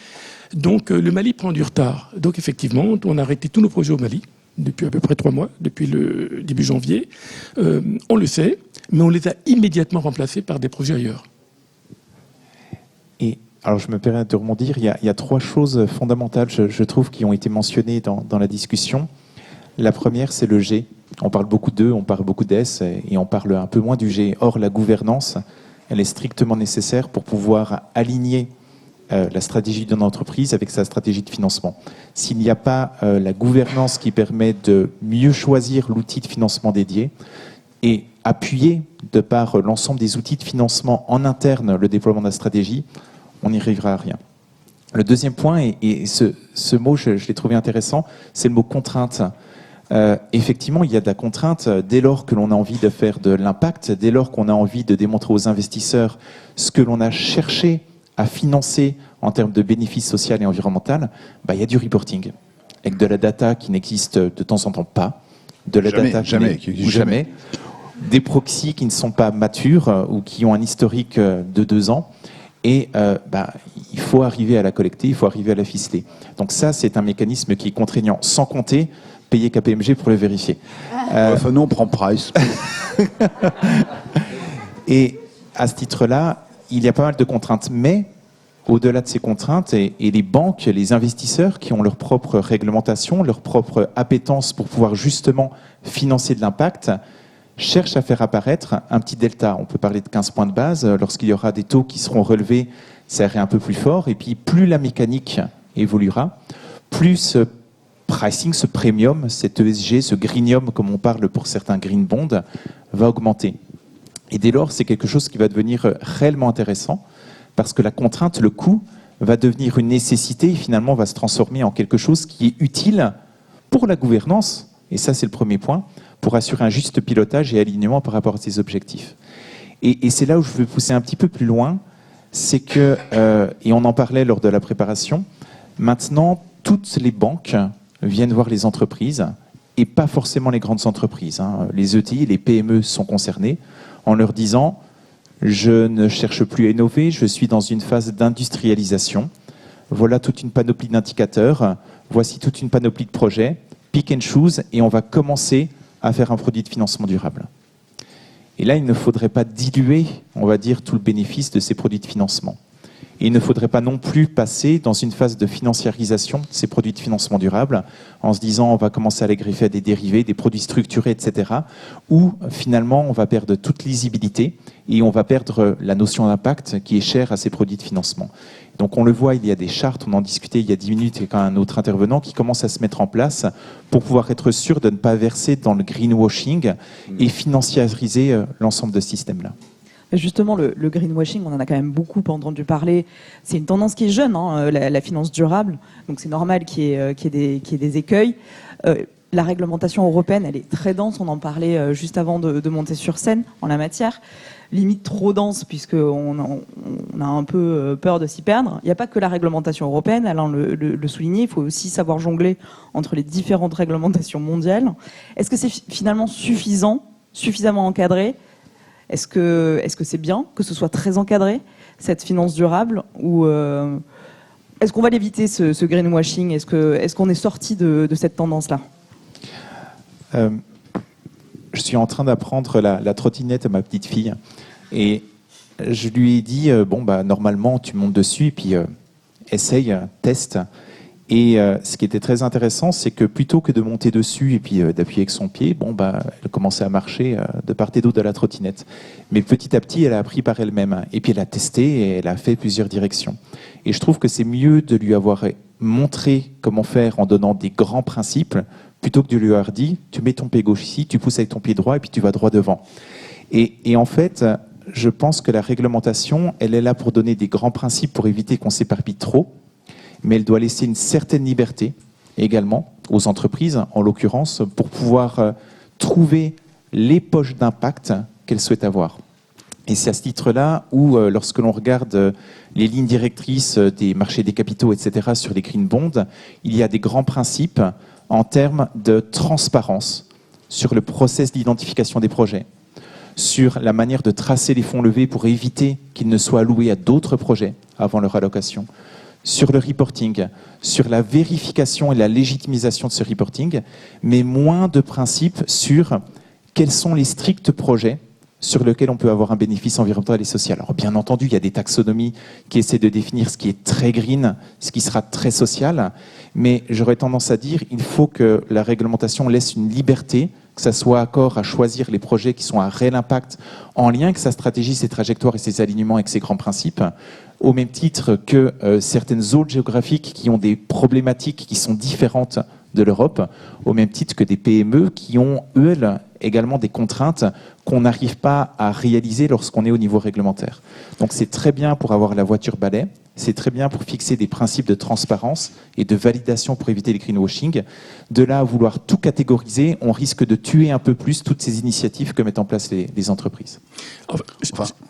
[SPEAKER 5] Donc le Mali prend du retard. Donc effectivement, on a arrêté tous nos projets au Mali depuis à peu près 3 mois, depuis le début janvier. On le sait, mais on les a immédiatement remplacés par des projets ailleurs.
[SPEAKER 3] Et alors, je me permets de rebondir. Il y a 3 choses fondamentales, je trouve, qui ont été mentionnées dans la discussion. La première, c'est le G. On parle beaucoup d'E, on parle beaucoup d'S, et on parle un peu moins du G. Or, la gouvernance, elle est strictement nécessaire pour pouvoir aligner la stratégie d'une entreprise avec sa stratégie de financement. S'il n'y a pas la gouvernance qui permet de mieux choisir l'outil de financement dédié et appuyer, de par l'ensemble des outils de financement en interne, le déploiement de la stratégie, on n'y arrivera à rien. Le deuxième point, et ce mot, je l'ai trouvé intéressant, c'est le mot contrainte. Effectivement, il y a de la contrainte dès lors que l'on a envie de faire de l'impact, dès lors qu'on a envie de démontrer aux investisseurs ce que l'on a cherché à financer en termes de bénéfices sociaux et environnementaux, il y a du reporting, avec de la data qui n'existe de temps en temps pas, de la data jamais, des proxys qui ne sont pas matures ou qui ont un historique de 2 ans. Et il faut arriver à la collecter, il faut arriver à la ficeler. Donc ça, c'est un mécanisme qui est contraignant, sans compter payer KPMG pour le vérifier.
[SPEAKER 2] Enfin, nous, on prend Price.
[SPEAKER 3] Et à ce titre-là, il y a pas mal de contraintes. Mais au-delà de ces contraintes, et les banques, les investisseurs qui ont leur propre réglementation, leur propre appétence pour pouvoir justement financer de l'impact, cherche à faire apparaître un petit delta. On peut parler de 15 points de base. Lorsqu'il y aura des taux qui seront relevés, ça irait un peu plus fort. Et puis, plus la mécanique évoluera, plus ce pricing, ce premium, cet ESG, ce greenium, comme on parle pour certains green bonds, va augmenter. Et dès lors, c'est quelque chose qui va devenir réellement intéressant parce que la contrainte, le coût, va devenir une nécessité et finalement va se transformer en quelque chose qui est utile pour la gouvernance. Et ça, c'est le premier point, pour assurer un juste pilotage et alignement par rapport à ces objectifs. Et c'est là où je veux pousser un petit peu plus loin, c'est que, et on en parlait lors de la préparation, maintenant, toutes les banques viennent voir les entreprises, et pas forcément les grandes entreprises. Les ETI, les PME sont concernés, en leur disant « je ne cherche plus à innover, je suis dans une phase d'industrialisation. Voilà toute une panoplie d'indicateurs, voici toute une panoplie de projets, pick and choose, et on va commencer à faire un produit de financement durable. » Et là, il ne faudrait pas diluer, on va dire, tout le bénéfice de ces produits de financement. Et il ne faudrait pas non plus passer dans une phase de financiarisation de ces produits de financement durable en se disant on va commencer à les greffer à des dérivés, des produits structurés, etc. Où finalement on va perdre toute lisibilité et on va perdre la notion d'impact qui est chère à ces produits de financement. Donc on le voit, il y a des chartes, on en discutait il y a 10 minutes avec un autre intervenant qui commence à se mettre en place pour pouvoir être sûr de ne pas verser dans le greenwashing et financiariser l'ensemble de ce système-là.
[SPEAKER 1] Justement, le greenwashing, on en a quand même beaucoup entendu parler. C'est une tendance qui est jeune, la finance durable. Donc c'est normal qu'il y ait des écueils. La réglementation européenne, elle est très dense. On en parlait juste avant de monter sur scène en la matière. Limite trop dense, puisqu'on a un peu peur de s'y perdre. Il n'y a pas que la réglementation européenne, Alain le soulignait. Il faut aussi savoir jongler entre les différentes réglementations mondiales. Est-ce que c'est finalement suffisamment encadré ? Est-ce que c'est bien que ce soit très encadré, cette finance durable, ou est-ce qu'on va l'éviter, ce greenwashing ? Est-ce qu'on est sorti de cette tendance-là ?
[SPEAKER 3] Je suis en train d'apprendre la trottinette à ma petite fille et je lui ai dit normalement tu montes dessus et puis essaye, teste. Et ce qui était très intéressant, c'est que plutôt que de monter dessus et puis d'appuyer avec son pied, elle commençait à marcher de part et d'autre de la trottinette. Mais petit à petit, elle a appris par elle-même. Et puis elle a testé et elle a fait plusieurs directions. Et je trouve que c'est mieux de lui avoir montré comment faire en donnant des grands principes, plutôt que de lui avoir dit, tu mets ton pied gauche ici, tu pousses avec ton pied droit et puis tu vas droit devant. Et en fait, je pense que la réglementation, elle est là pour donner des grands principes pour éviter qu'on s'éparpille trop. Mais elle doit laisser une certaine liberté également aux entreprises, en l'occurrence, pour pouvoir trouver les poches d'impact qu'elles souhaitent avoir. Et c'est à ce titre-là où, lorsque l'on regarde les lignes directrices des marchés des capitaux, etc., sur les green bonds, il y a des grands principes en termes de transparence sur le process d'identification des projets, sur la manière de tracer les fonds levés pour éviter qu'ils ne soient alloués à d'autres projets avant leur allocation, sur le reporting, sur la vérification et la légitimisation de ce reporting, mais moins de principes sur quels sont les stricts projets sur lesquels on peut avoir un bénéfice environnemental et social. Alors bien entendu, il y a des taxonomies qui essaient de définir ce qui est très green, ce qui sera très social, mais j'aurais tendance à dire qu'il faut que la réglementation laisse une liberté, que ça soit accord à choisir les projets qui sont à réel impact en lien avec sa stratégie, ses trajectoires et ses alignements avec ses grands principes, au même titre que certaines zones géographiques qui ont des problématiques qui sont différentes de l'Europe, au même titre que des PME qui ont, elles, également des contraintes qu'on n'arrive pas à réaliser lorsqu'on est au niveau réglementaire. Donc c'est très bien pour avoir la voiture balai, c'est très bien pour fixer des principes de transparence et de validation pour éviter les greenwashing. De là à vouloir tout catégoriser, on risque de tuer un peu plus toutes ces initiatives que mettent en place les entreprises.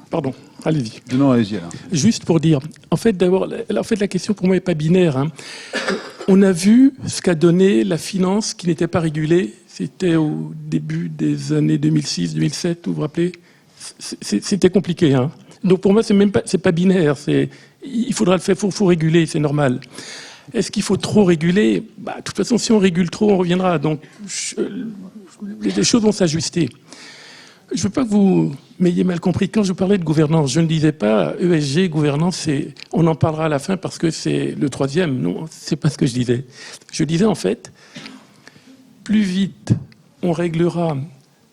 [SPEAKER 5] Pardon, allez-y.
[SPEAKER 2] Non, allez-y, Alain.
[SPEAKER 5] Juste pour dire, en fait, la question pour moi n'est pas binaire. On a vu ce qu'a donné la finance qui n'était pas régulée. C'était au début des années 2006-2007, vous vous rappelez ? C'était compliqué. Donc pour moi, c'est pas binaire. Il faudra le faire, faut réguler, c'est normal. Est-ce qu'il faut trop réguler ? De toute façon, si on régule trop, on reviendra. Donc les choses vont s'ajuster. Je ne veux pas que vous m'ayez mal compris. Quand je parlais de gouvernance, je ne disais pas ESG, gouvernance, on en parlera à la fin parce que c'est le troisième. Non, c'est pas ce que je disais. Je disais en fait, plus vite on réglera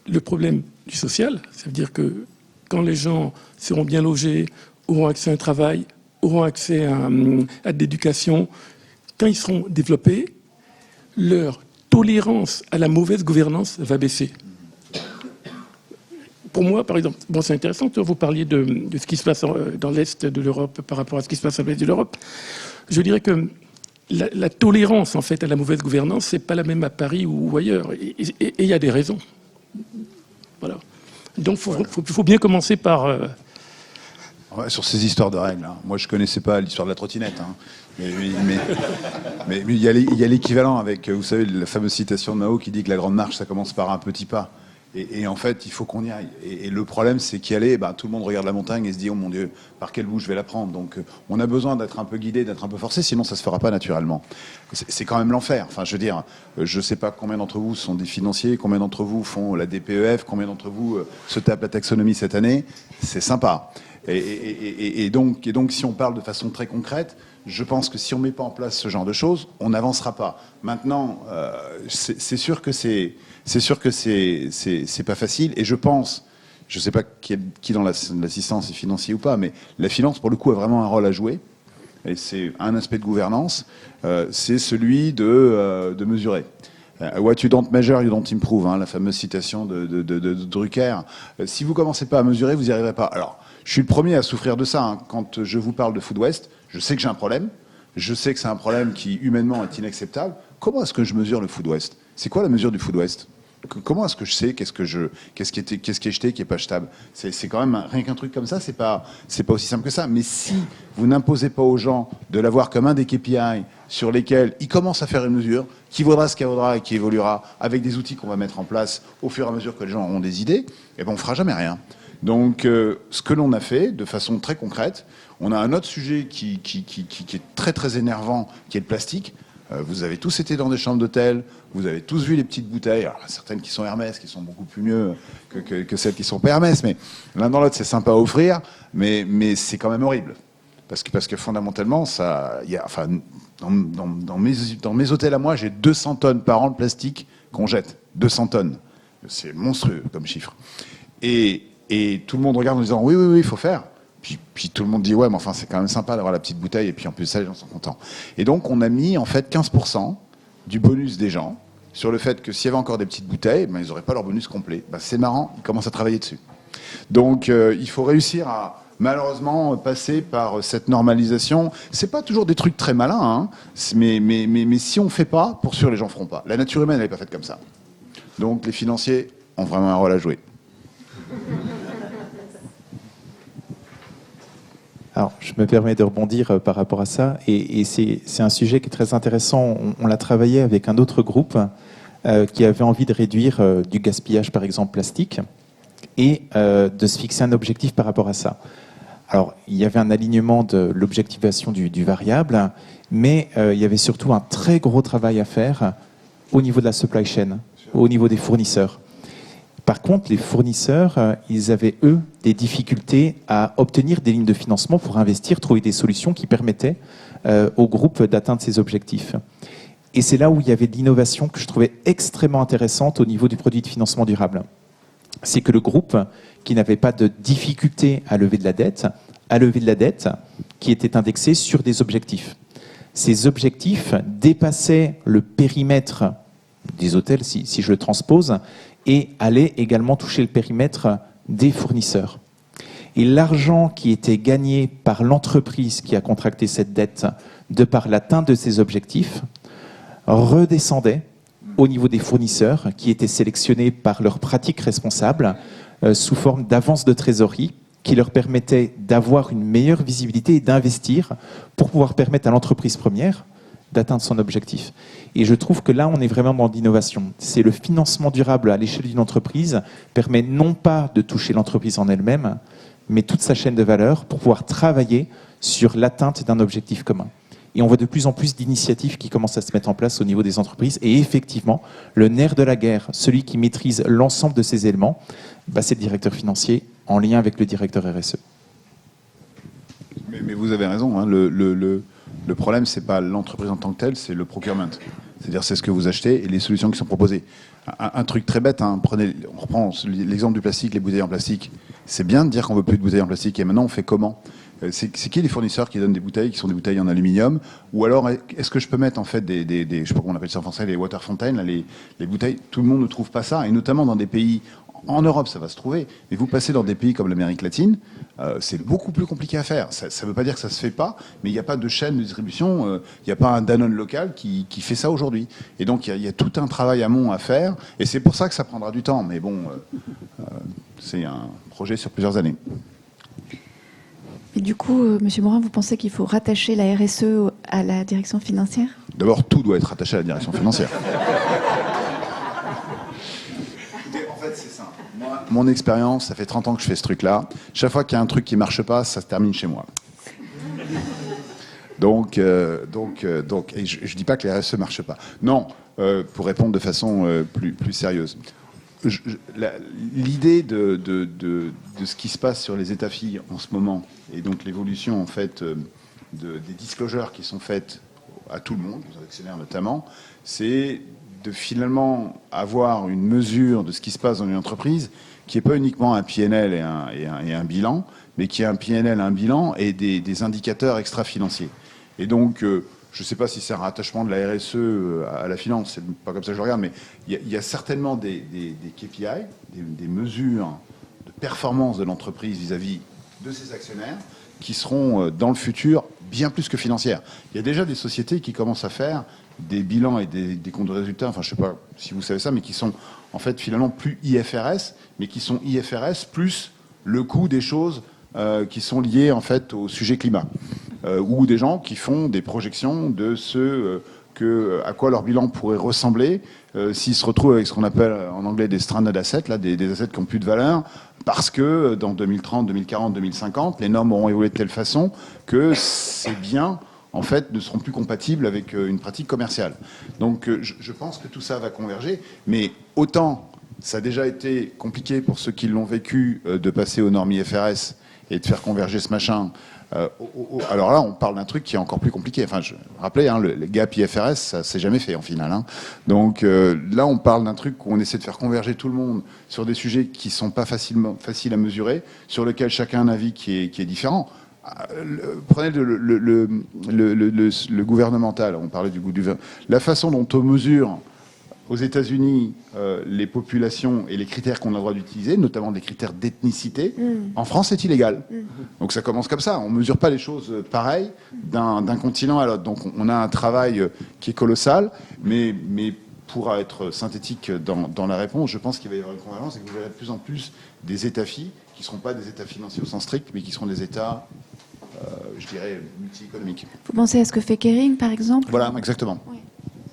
[SPEAKER 5] le problème du social. Ça veut dire que quand les gens seront bien logés, auront accès à un travail, auront accès à de l'éducation, quand ils seront développés, leur tolérance à la mauvaise gouvernance va baisser. Pour moi, par exemple, bon, c'est intéressant que vous parliez de ce qui se passe dans l'Est de l'Europe par rapport à ce qui se passe à l'Ouest de l'Europe. Je dirais que la tolérance, en fait, à la mauvaise gouvernance, c'est pas la même à Paris ou ailleurs. Et il y a des raisons. Voilà. Donc, il faut bien commencer par...
[SPEAKER 2] Ouais, sur ces histoires de règles, hein. Moi je connaissais pas l'histoire de la trottinette, hein. Mais il y a l'équivalent avec, vous savez, la fameuse citation de Mao qui dit que la grande marche, ça commence par un petit pas. Et en fait, il faut qu'on y aille. Et le problème, c'est qu'y aller, tout le monde regarde la montagne et se dit, oh mon Dieu, par quel bout je vais la prendre? Donc on a besoin d'être un peu guidé, d'être un peu forcé, sinon ça se fera pas naturellement. C'est quand même l'enfer. Enfin, je veux dire, je sais pas combien d'entre vous sont des financiers, combien d'entre vous font la DPEF, combien d'entre vous se tapent la taxonomie cette année. C'est sympa. Et donc, si on parle de façon très concrète, je pense que si on met pas en place ce genre de choses, on n'avancera pas. Maintenant, c'est sûr que c'est pas facile. Et je pense, je sais pas qui dans l'assistance est financier ou pas, mais la finance, pour le coup, a vraiment un rôle à jouer. Et c'est un aspect de gouvernance, c'est celui de mesurer. What you don't measure, you don't improve, hein, la fameuse citation de Drucker. Si vous commencez pas à mesurer, vous n'y arriverez pas. Alors, je suis le premier à souffrir de ça, hein. Quand je vous parle de Food Waste, je sais que j'ai un problème. Je sais que c'est un problème qui, humainement, est inacceptable. Comment est-ce que je mesure le Food Waste? C'est quoi la mesure du Food Waste? Comment est-ce que je sais qu'est-ce qui est jeté, qui est pas jetable? C'est quand même rien qu'un truc comme ça, c'est pas aussi simple que ça. Mais si vous n'imposez pas aux gens de l'avoir comme un des KPI sur lesquels ils commencent à faire une mesure qui vaudra ce qu'elle vaudra et qui évoluera avec des outils qu'on va mettre en place au fur et à mesure que les gens auront des idées, eh ben on fera jamais rien. Donc, ce que l'on a fait de façon très concrète, on a un autre sujet qui est très très énervant, qui est le plastique. Vous avez tous été dans des chambres d'hôtel, vous avez tous vu les petites bouteilles, alors, certaines qui sont Hermès, qui sont beaucoup plus mieux que celles qui sont pas Hermès, mais l'un dans l'autre c'est sympa à offrir, mais c'est quand même horrible. Parce que fondamentalement, dans mes hôtels à moi, j'ai 200 tonnes par an de plastique qu'on jette. 200 tonnes. C'est monstrueux comme chiffre. Et tout le monde regarde en disant oui, il faut faire. Puis tout le monde dit ouais, mais enfin c'est quand même sympa d'avoir la petite bouteille et puis en plus ça les gens sont contents. Et donc on a mis en fait 15% du bonus des gens sur le fait que s'il y avait encore des petites bouteilles, ils n'auraient pas leur bonus complet. C'est marrant, ils commencent à travailler dessus. Donc il faut réussir à malheureusement passer par cette normalisation. C'est pas toujours des trucs très malins, hein, mais si on fait pas, pour sûr les gens feront pas. La nature humaine elle n'est pas faite comme ça. Donc les financiers ont vraiment un rôle à jouer.
[SPEAKER 3] Alors, je me permets de rebondir par rapport à ça, et c'est un sujet qui est très intéressant. On l'a travaillé avec un autre groupe qui avait envie de réduire du gaspillage, par exemple plastique, et de se fixer un objectif par rapport à ça. Alors, il y avait un alignement de l'objectivation du variable, mais il y avait surtout un très gros travail à faire au niveau de la supply chain, au niveau des fournisseurs. Par contre, les fournisseurs, ils avaient, eux, des difficultés à obtenir des lignes de financement pour investir, trouver des solutions qui permettaient au groupe d'atteindre ses objectifs. Et c'est là où il y avait de l'innovation que je trouvais extrêmement intéressante au niveau du produit de financement durable. C'est que le groupe, qui n'avait pas de difficulté à lever de la dette, a levé de la dette qui était indexée sur des objectifs. Ces objectifs dépassaient le périmètre des hôtels, si je le transpose, et allait également toucher le périmètre des fournisseurs. Et l'argent qui était gagné par l'entreprise qui a contracté cette dette de par l'atteinte de ses objectifs redescendait au niveau des fournisseurs qui étaient sélectionnés par leurs pratiques responsables sous forme d'avance de trésorerie qui leur permettait d'avoir une meilleure visibilité et d'investir pour pouvoir permettre à l'entreprise première d'atteindre son objectif. Et je trouve que là, on est vraiment dans l'innovation. C'est le financement durable à l'échelle d'une entreprise permet non pas de toucher l'entreprise en elle-même, mais toute sa chaîne de valeur pour pouvoir travailler sur l'atteinte d'un objectif commun. Et on voit de plus en plus d'initiatives qui commencent à se mettre en place au niveau des entreprises. Et effectivement, le nerf de la guerre, celui qui maîtrise l'ensemble de ces éléments, c'est le directeur financier en lien avec le directeur RSE.
[SPEAKER 2] Mais vous avez raison, hein, Le problème, c'est pas l'entreprise en tant que telle, c'est le procurement. C'est-à-dire, c'est ce que vous achetez et les solutions qui sont proposées. Un truc très bête, hein, on reprend l'exemple du plastique, les bouteilles en plastique. C'est bien de dire qu'on veut plus de bouteilles en plastique, et maintenant on fait comment ? C'est qui les fournisseurs qui donnent des bouteilles qui sont des bouteilles en aluminium ? Ou alors, est-ce que je peux mettre en fait je sais pas comment on appelle ça en français, les water fountains, là, les bouteilles ? Tout le monde ne trouve pas ça, et notamment dans des pays. En Europe, ça va se trouver, mais vous passez dans des pays comme l'Amérique latine, c'est beaucoup plus compliqué à faire. Ça ne veut pas dire que ça se fait pas, mais il n'y a pas de chaîne de distribution, il n'y a pas un Danone local qui fait ça aujourd'hui. Et donc, il y a tout un travail amont à faire, et c'est pour ça que ça prendra du temps. Mais bon, c'est un projet sur plusieurs années.
[SPEAKER 4] Et du coup, Monsieur Morin, vous pensez qu'il faut rattacher la RSE à la direction financière ?
[SPEAKER 2] D'abord, tout doit être rattaché à la direction financière. En fait, c'est simple. Mon expérience, ça fait 30 ans que je fais ce truc-là. Chaque fois qu'il y a un truc qui ne marche pas, ça se termine chez moi. Donc, et je ne dis pas que les RSE ne marchent pas. Non, pour répondre de façon plus sérieuse. L'idée de ce qui se passe sur les États filles en ce moment, et donc l'évolution en fait des disclosures qui sont faites à tout le monde, aux actionnaires notamment, c'est de finalement avoir une mesure de ce qui se passe dans une entreprise qui n'est pas uniquement un PNL et un bilan, mais qui est un PNL, un bilan et des indicateurs extra-financiers. Et donc, je ne sais pas si c'est un rattachement de la RSE à la finance, c'est pas comme ça que je regarde, mais il y a certainement des KPI, des mesures de performance de l'entreprise vis-à-vis de ses actionnaires qui seront dans le futur bien plus que financières. Il y a déjà des sociétés qui commencent à faire des bilans et des comptes de résultats, enfin je ne sais pas si vous savez ça, mais qui sont en fait finalement plus IFRS, mais qui sont IFRS plus le coût des choses qui sont liées en fait au sujet climat. Ou des gens qui font des projections de à quoi leur bilan pourrait ressembler s'ils se retrouvent avec ce qu'on appelle en anglais des stranded assets, là, des assets qui n'ont plus de valeur, parce que dans 2030, 2040, 2050, les normes auront évolué de telle façon que ces biens, en fait, ne seront plus compatibles avec une pratique commerciale. Donc je pense que tout ça va converger, mais autant ça a déjà été compliqué pour ceux qui l'ont vécu de passer aux normes IFRS et de faire converger ce machin. Alors là, on parle d'un truc qui est encore plus compliqué. Enfin, rappelez, hein, le gap IFRS, ça s'est jamais fait en final. Hein. Donc là, on parle d'un truc où on essaie de faire converger tout le monde sur des sujets qui sont pas faciles à mesurer, sur lesquels chacun a un avis qui est différent. Prenez le gouvernemental. On parlait du la façon dont on mesure aux États-Unis les populations et les critères qu'on a le droit d'utiliser, notamment des critères d'ethnicité, en France, c'est illégal. Donc ça commence comme ça. On ne mesure pas les choses pareilles d'un continent à l'autre. Donc on a un travail qui est colossal, mais pour être synthétique dans la réponse, je pense qu'il va y avoir une convergence et que vous verrez de plus en plus des États filles qui ne seront pas des États financiers au sens strict, mais qui seront des États, je dirais, multi-économiques.
[SPEAKER 4] Vous pensez à ce que fait Kering, par exemple ?
[SPEAKER 2] Voilà, exactement.
[SPEAKER 4] Oui.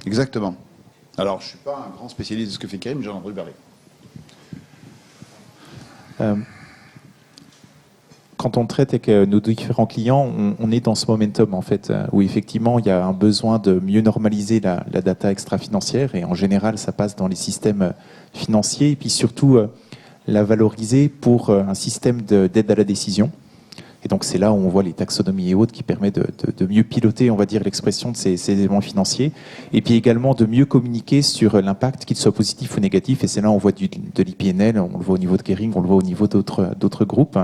[SPEAKER 2] Exactement. Alors, je ne suis pas un grand spécialiste de ce que fait Kering, mais j'en ai entendu parler.
[SPEAKER 3] Quand on traite avec nos différents clients, on est dans ce momentum, en fait, où effectivement, il y a un besoin de mieux normaliser la data extra-financière, et en général, ça passe dans les systèmes financiers, et puis surtout, la valoriser pour un système d'aide à la décision. Et donc, c'est là où on voit les taxonomies et autres qui permettent de mieux piloter, on va dire, l'expression de ces éléments financiers. Et puis également de mieux communiquer sur l'impact, qu'il soit positif ou négatif. Et c'est là où on voit de l'IPNL, on le voit au niveau de Kering, on le voit au niveau d'autres groupes.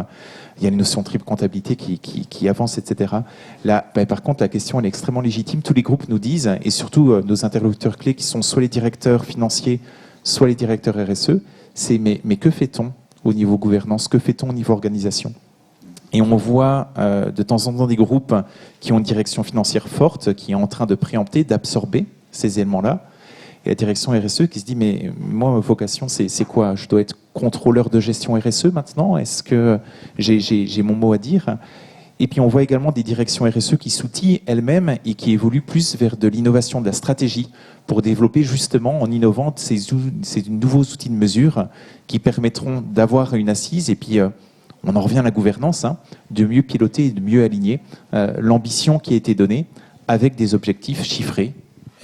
[SPEAKER 3] Il y a les notions de triple comptabilité qui avancent, etc. Là, par contre, la question elle est extrêmement légitime. Tous les groupes nous disent, et surtout nos interlocuteurs clés qui sont soit les directeurs financiers, soit les directeurs RSE, c'est mais que fait-on au niveau gouvernance, que fait-on au niveau organisation ? Et on voit de temps en temps des groupes qui ont une direction financière forte, qui est en train de préempter, d'absorber ces éléments-là. Et la direction RSE qui se dit, mais moi, ma vocation, c'est quoi ? Je dois être contrôleur de gestion RSE maintenant ? Est-ce que j'ai mon mot à dire ? Et puis on voit également des directions RSE qui s'outillent elles-mêmes et qui évoluent plus vers de l'innovation, de la stratégie, pour développer justement, en innovant, ces nouveaux outils de mesure qui permettront d'avoir une assise et puis... on en revient à la gouvernance, de mieux piloter et de mieux aligner l'ambition qui a été donnée avec des objectifs chiffrés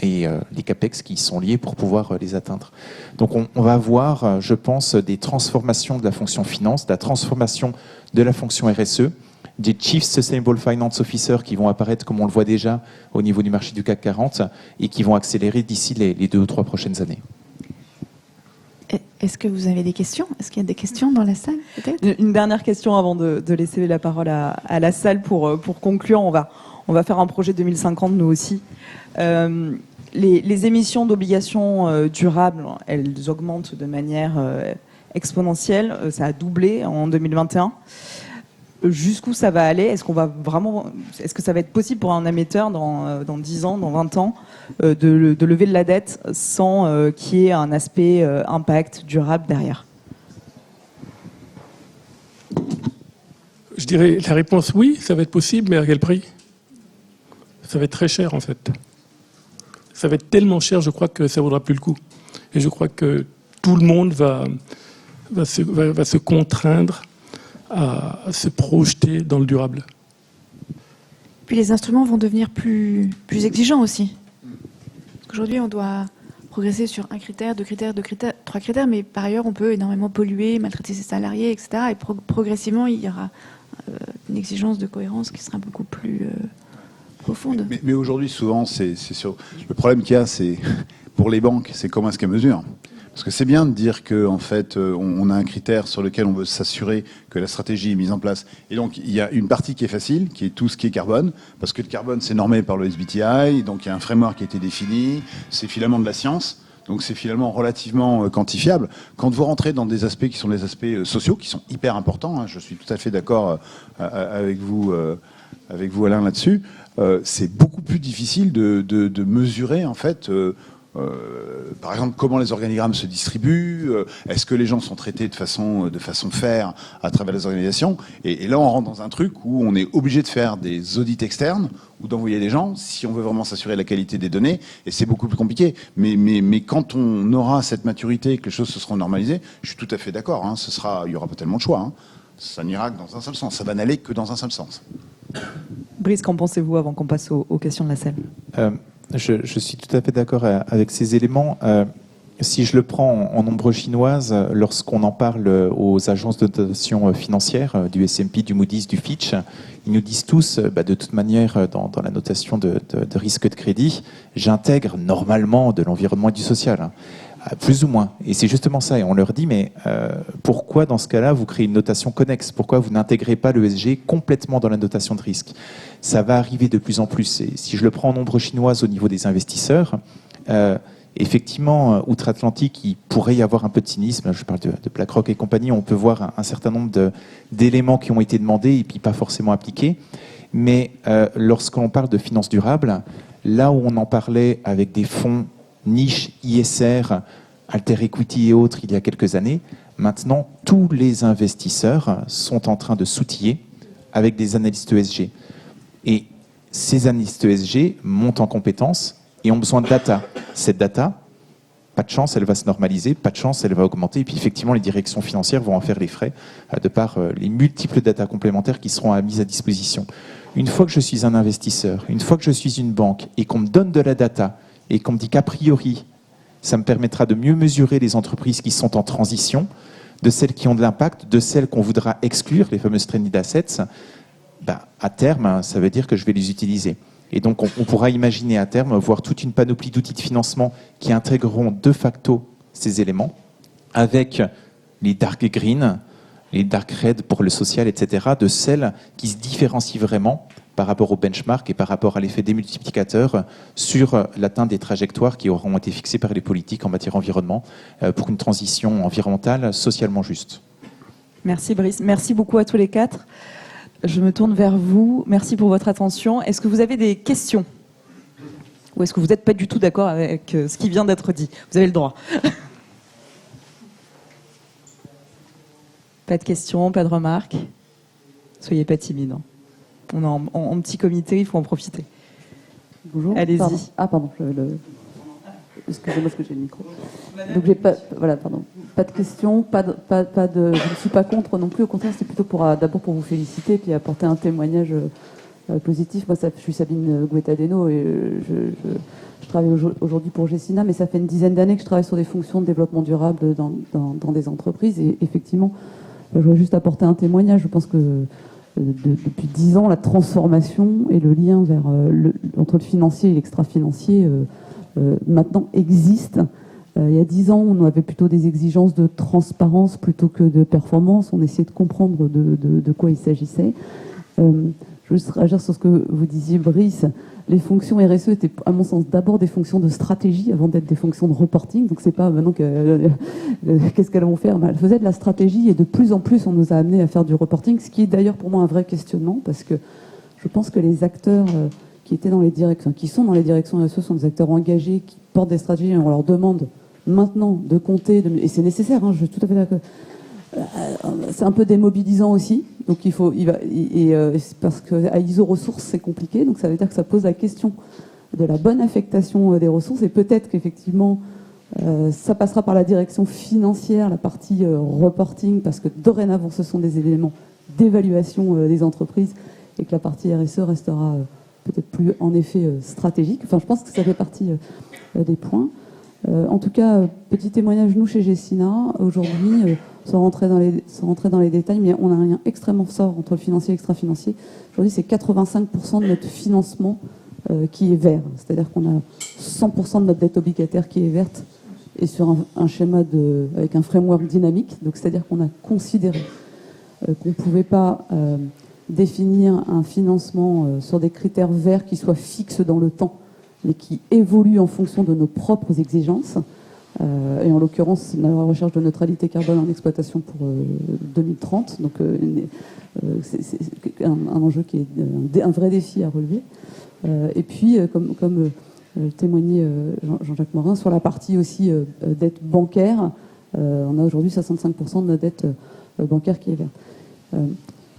[SPEAKER 3] et les CAPEX qui sont liés pour pouvoir les atteindre. Donc on va avoir, je pense, des transformations de la fonction finance, de la transformation de la fonction RSE des Chief Sustainable Finance Officers qui vont apparaître, comme on le voit déjà, au niveau du marché du CAC 40 et qui vont accélérer d'ici les 2 ou 3 prochaines années.
[SPEAKER 4] Est-ce que vous avez des questions? Est-ce qu'il y a des questions dans la salle, peut-être?
[SPEAKER 1] Une dernière question avant de laisser la parole à la salle pour conclure. On va faire un projet 2050, nous aussi. Les émissions d'obligations durables, elles augmentent de manière exponentielle. Ça a doublé en 2021. Jusqu'où ça va aller? Est-ce que ça va être possible pour un émetteur dans 10 ans, dans 20 ans, de lever de la dette sans qu'il y ait un aspect impact durable derrière?
[SPEAKER 5] Je dirais la réponse oui, ça va être possible, mais à quel prix? Ça va être très cher en fait. Ça va être tellement cher, je crois que ça ne vaudra plus le coup. Et je crois que tout le monde va se contraindre à se projeter dans le durable.
[SPEAKER 4] Puis les instruments vont devenir plus exigeants aussi. Parce qu'aujourd'hui, on doit progresser sur 1 critère, 2 critères, 3 critères, mais par ailleurs, on peut énormément polluer, maltraiter ses salariés, etc. Et progressivement, il y aura une exigence de cohérence qui sera beaucoup plus profonde.
[SPEAKER 2] Mais aujourd'hui, souvent, c'est sur... Le problème qu'il y a, c'est pour les banques, c'est comment est-ce qu'elles mesurent. Parce que c'est bien de dire qu'en fait, on a un critère sur lequel on veut s'assurer que la stratégie est mise en place. Et donc, il y a une partie qui est facile, qui est tout ce qui est carbone, parce que le carbone, c'est normé par le SBTI, donc il y a un framework qui a été défini, c'est finalement de la science, donc c'est finalement relativement quantifiable. Quand vous rentrez dans des aspects qui sont des aspects sociaux, qui sont hyper importants, hein, je suis tout à fait d'accord avec vous, Alain, là-dessus, c'est beaucoup plus difficile de mesurer, en fait... par exemple, comment les organigrammes se distribuent, est-ce que les gens sont traités de façon fair à travers les organisations, et là on rentre dans un truc où on est obligé de faire des audits externes ou d'envoyer des gens si on veut vraiment s'assurer de la qualité des données, et c'est beaucoup plus compliqué. Mais quand on aura cette maturité et que les choses se seront normalisées, je suis tout à fait d'accord, hein, il n'y aura pas tellement de choix, hein. Ça n'ira que dans un seul sens, ça va n'aller que dans un seul sens.
[SPEAKER 1] Brice, qu'en pensez-vous avant qu'on passe aux questions de la salle?
[SPEAKER 3] Je suis tout à fait d'accord avec ces éléments. Si je le prends en nombre chinoise, lorsqu'on en parle aux agences de notation financière, du S&P, du Moody's, du Fitch, ils nous disent tous, de toute manière, dans la notation de risque de crédit, j'intègre normalement de l'environnement et du social. Hein. Plus ou moins. Et c'est justement ça. Et on leur dit, mais pourquoi dans ce cas-là, vous créez une notation connexe? Pourquoi vous n'intégrez pas l'ESG complètement dans la notation de risque? Ça va arriver de plus en plus. Et si je le prends en nombre chinoise au niveau des investisseurs, effectivement, outre-Atlantique, il pourrait y avoir un peu de cynisme. Je parle de BlackRock et compagnie. On peut voir un certain nombre d'éléments qui ont été demandés et puis pas forcément appliqués. Mais lorsqu'on parle de finances durables, là où on en parlait avec des fonds niche, ISR, Alter Equity et autres il y a quelques années, maintenant tous les investisseurs sont en train de s'outiller avec des analystes ESG. Et ces analystes ESG montent en compétences et ont besoin de data. Cette data, pas de chance, elle va se normaliser, pas de chance, elle va augmenter. Et puis effectivement, les directions financières vont en faire les frais de par les multiples data complémentaires qui seront mises à disposition. Une fois que je suis un investisseur, une fois que je suis une banque et qu'on me donne de la data, et qu'on me dit qu'a priori, ça me permettra de mieux mesurer les entreprises qui sont en transition, de celles qui ont de l'impact, de celles qu'on voudra exclure, les fameuses stranded assets, à terme, ça veut dire que je vais les utiliser. Et donc, on pourra imaginer à terme voir toute une panoplie d'outils de financement qui intégreront de facto ces éléments, avec les dark green, les dark red pour le social, etc., de celles qui se différencient vraiment par rapport au benchmark et par rapport à l'effet démultiplicateur sur l'atteinte des trajectoires qui auront été fixées par les politiques en matière environnement pour une transition environnementale socialement juste.
[SPEAKER 1] Merci Brice. Merci beaucoup à tous les quatre. Je me tourne vers vous. Merci pour votre attention. Est-ce que vous avez des questions? Ou est-ce que vous n'êtes pas du tout d'accord avec ce qui vient d'être dit? Vous avez le droit. Pas de questions, pas de remarques? Soyez pas timide. Hein. On est en petit comité, il faut en profiter.
[SPEAKER 6] Bonjour.
[SPEAKER 1] Allez-y.
[SPEAKER 6] Pardon. Excusez-moi parce que j'ai le micro. Donc j'ai pas, pas de questions, je ne suis pas contre non plus. Au contraire, c'est plutôt d'abord pour vous féliciter puis apporter un témoignage positif. Moi, je suis Sabine Guettadeno et je travaille aujourd'hui pour Gessina, mais ça fait une dizaine d'années que je travaille sur des fonctions de développement durable dans des entreprises. Et effectivement, je voudrais juste apporter un témoignage. Je pense que depuis 10 ans, la transformation et le lien entre le financier et l'extra-financier maintenant existe. Il y a 10 ans, on avait plutôt des exigences de transparence plutôt que de performance. On essayait de comprendre de quoi il s'agissait. Je veux juste réagir sur ce que vous disiez, Brice. Les fonctions RSE étaient, à mon sens, d'abord des fonctions de stratégie avant d'être des fonctions de reporting. Donc, c'est pas maintenant qu'est-ce qu'elles vont faire. Elles faisaient de la stratégie et de plus en plus, on nous a amené à faire du reporting, ce qui est d'ailleurs pour moi un vrai questionnement parce que je pense que les acteurs qui sont dans les directions RSE sont des acteurs engagés qui portent des stratégies et on leur demande maintenant de compter, et c'est nécessaire, hein, je suis tout à fait d'accord. C'est un peu démobilisant aussi, donc parce qu'à ISO ressources c'est compliqué, donc ça veut dire que ça pose la question de la bonne affectation des ressources, et peut-être qu'effectivement ça passera par la direction financière, la partie reporting, parce que dorénavant ce sont des éléments d'évaluation des entreprises, et que la partie RSE restera peut-être plus en effet stratégique. Enfin, je pense que ça fait partie des points. En tout cas, petit témoignage, nous chez Gecina, aujourd'hui, sans rentrer dans les détails, mais on a un lien extrêmement fort entre le financier et l'extra-financier. Aujourd'hui, c'est 85% de notre financement qui est vert. C'est-à-dire qu'on a 100% de notre dette obligataire qui est verte et sur un schéma avec un framework dynamique. Donc, c'est-à-dire qu'on a considéré qu'on ne pouvait pas définir un financement sur des critères verts qui soient fixes dans le temps, mais qui évoluent en fonction de nos propres exigences. Et en l'occurrence, la recherche de neutralité carbone en exploitation pour 2030. Donc, c'est un enjeu qui est un vrai défi à relever. Et puis, comme témoignait Jean-Jacques Morin, sur la partie aussi dette bancaire, on a aujourd'hui 65% de notre dette bancaire qui est verte.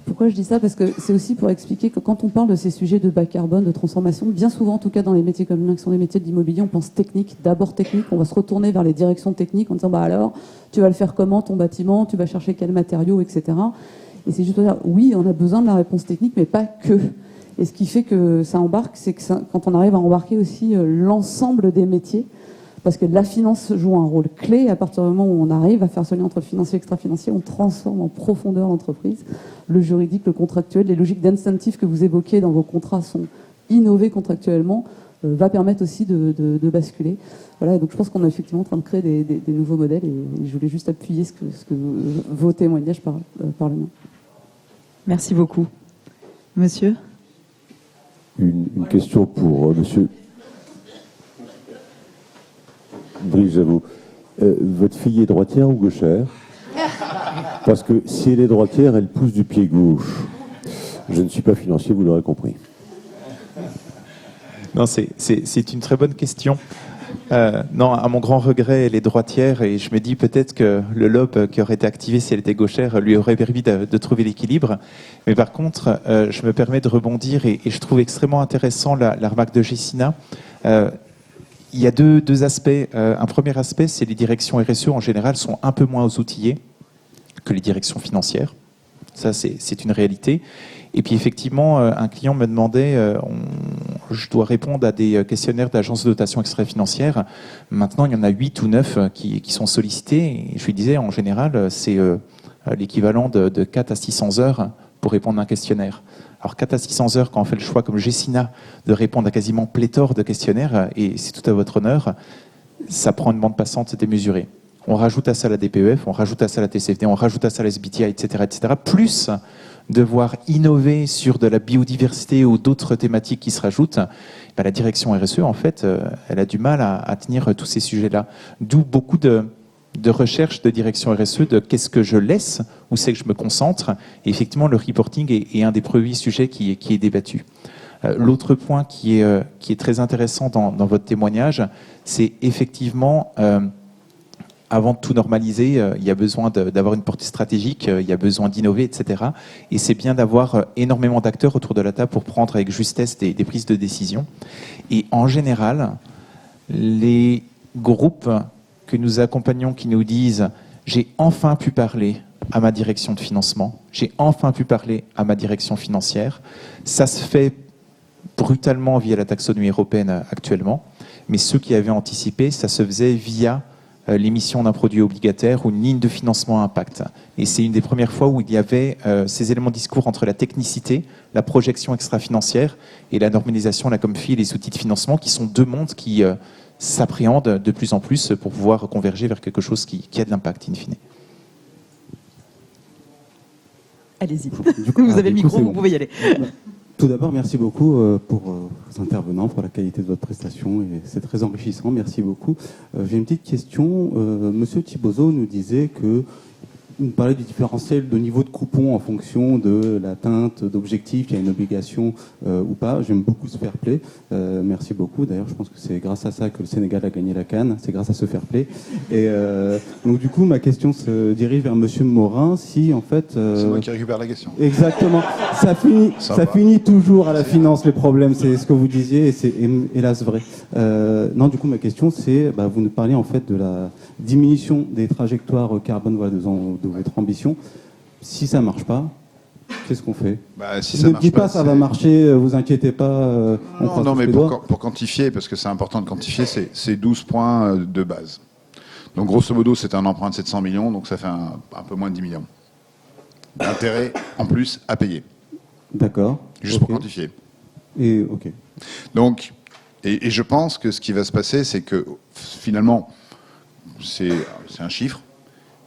[SPEAKER 6] Pourquoi je dis ça? Parce que c'est aussi pour expliquer que quand on parle de ces sujets de bas carbone, de transformation, bien souvent, en tout cas dans les métiers comme les qui sont des métiers de l'immobilier, on pense technique, d'abord technique, on va se retourner vers les directions techniques en disant bah alors, tu vas le faire comment ton bâtiment, tu vas chercher quels matériaux, etc. Et c'est juste pour dire oui, on a besoin de la réponse technique, mais pas que. Et ce qui fait que ça embarque, c'est que quand on arrive à embarquer aussi l'ensemble des métiers, parce que la finance joue un rôle clé, et à partir du moment où on arrive à faire ce lien entre le financier et l'extra-financier, on transforme en profondeur l'entreprise. Le juridique, le contractuel, les logiques d'incentive que vous évoquez dans vos contrats sont innovées contractuellement, va permettre aussi de basculer. Voilà, donc je pense qu'on est effectivement en train de créer des nouveaux modèles, et je voulais juste appuyer ce que vos témoignages par le mien.
[SPEAKER 1] Merci beaucoup. Monsieur ?
[SPEAKER 7] Une question pour monsieur Brice Javot. Votre fille est droitière ou gauchère? Parce que si elle est droitière, elle pousse du pied gauche. Je ne suis pas financier, vous l'aurez compris.
[SPEAKER 3] Non, c'est une très bonne question. Non, à mon grand regret, elle est droitière et je me dis peut-être que le lobe qui aurait été activé si elle était gauchère lui aurait permis de trouver l'équilibre. Mais par contre, je me permets de rebondir et je trouve extrêmement intéressant la remarque de Gecina. Il y a deux aspects. Un premier aspect, c'est les directions RSE en général sont un peu moins outillées que les directions financières. Ça, c'est une réalité. Et puis effectivement, un client me demandait, je dois répondre à des questionnaires d'agences de notation extra-financière. Maintenant, il y en a 8 ou 9 qui sont sollicités. Et je lui disais, en général, c'est l'équivalent de 4 à 600 heures pour répondre à un questionnaire. Alors 4 à 600 heures, quand on fait le choix comme Gecina de répondre à quasiment pléthore de questionnaires, et c'est tout à votre honneur, ça prend une bande passante démesurée. On rajoute à ça la DPEF, on rajoute à ça la TCFD, on rajoute à ça la SBTI, etc., plus devoir innover sur de la biodiversité ou d'autres thématiques qui se rajoutent, la direction RSE, en fait, elle a du mal à tenir tous ces sujets-là. D'où beaucoup de recherche de direction RSE, de qu'est-ce que je laisse, où c'est que je me concentre. Et effectivement, le reporting est un des premiers sujets qui est débattu. L'autre point qui est très intéressant dans votre témoignage, c'est effectivement... avant de tout normaliser, il y a besoin d'avoir une portée stratégique, il y a besoin d'innover, etc. Et c'est bien d'avoir énormément d'acteurs autour de la table pour prendre avec justesse des prises de décision. Et en général, les groupes que nous accompagnons qui nous disent « j'ai enfin pu parler à ma direction de financement, j'ai enfin pu parler à ma direction financière », ça se fait brutalement via la taxonomie européenne actuellement, mais ceux qui avaient anticipé, ça se faisait via l'émission d'un produit obligataire ou une ligne de financement à impact. Et c'est une des premières fois où il y avait ces éléments de discours entre la technicité, la projection extra-financière et la normalisation, la COMFI et les outils de financement, qui sont deux mondes qui s'appréhendent de plus en plus pour pouvoir converger vers quelque chose qui a de l'impact, in fine.
[SPEAKER 1] Allez-y.
[SPEAKER 6] Du coup,
[SPEAKER 1] Vous avez le micro,
[SPEAKER 6] c'est
[SPEAKER 1] vous
[SPEAKER 6] bon.
[SPEAKER 1] pouvez y aller.
[SPEAKER 6] Tout d'abord, merci beaucoup pour vos intervenants, pour la qualité de votre prestation, et c'est très enrichissant. Merci beaucoup. J'ai une petite question. Monsieur Thibauzot nous disait que vous parlez du différentiel de niveau de coupon en fonction de l'atteinte d'objectifs, il y a une obligation ou pas. J'aime beaucoup ce fair play. Merci beaucoup. D'ailleurs, je pense que c'est grâce à ça que le Sénégal a gagné la CAN. C'est grâce à ce fair play. Et donc, du coup, ma question se dirige vers Monsieur Morin. Si, en fait...
[SPEAKER 2] C'est moi qui récupère la question.
[SPEAKER 6] Exactement. Ça finit toujours à la finance, les problèmes. C'est ce que vous disiez et c'est hélas vrai. Non, du coup, ma question, c'est, vous nous parlez en fait de la diminution des trajectoires carbone de votre ambition. Si ça marche pas, qu'est-ce qu'on fait?
[SPEAKER 2] Si
[SPEAKER 6] Ne dites pas ça va marcher, vous inquiétez pas.
[SPEAKER 2] Non, mais pour quantifier, parce que c'est important de quantifier, c'est 12 points de base. Donc grosso modo, c'est un emprunt de 700 millions, donc ça fait un peu moins de 10 millions d'intérêts en plus à payer.
[SPEAKER 6] D'accord.
[SPEAKER 2] Juste pour quantifier.
[SPEAKER 6] Et ok.
[SPEAKER 2] Donc, et je pense que ce qui va se passer, c'est que finalement, c'est un chiffre,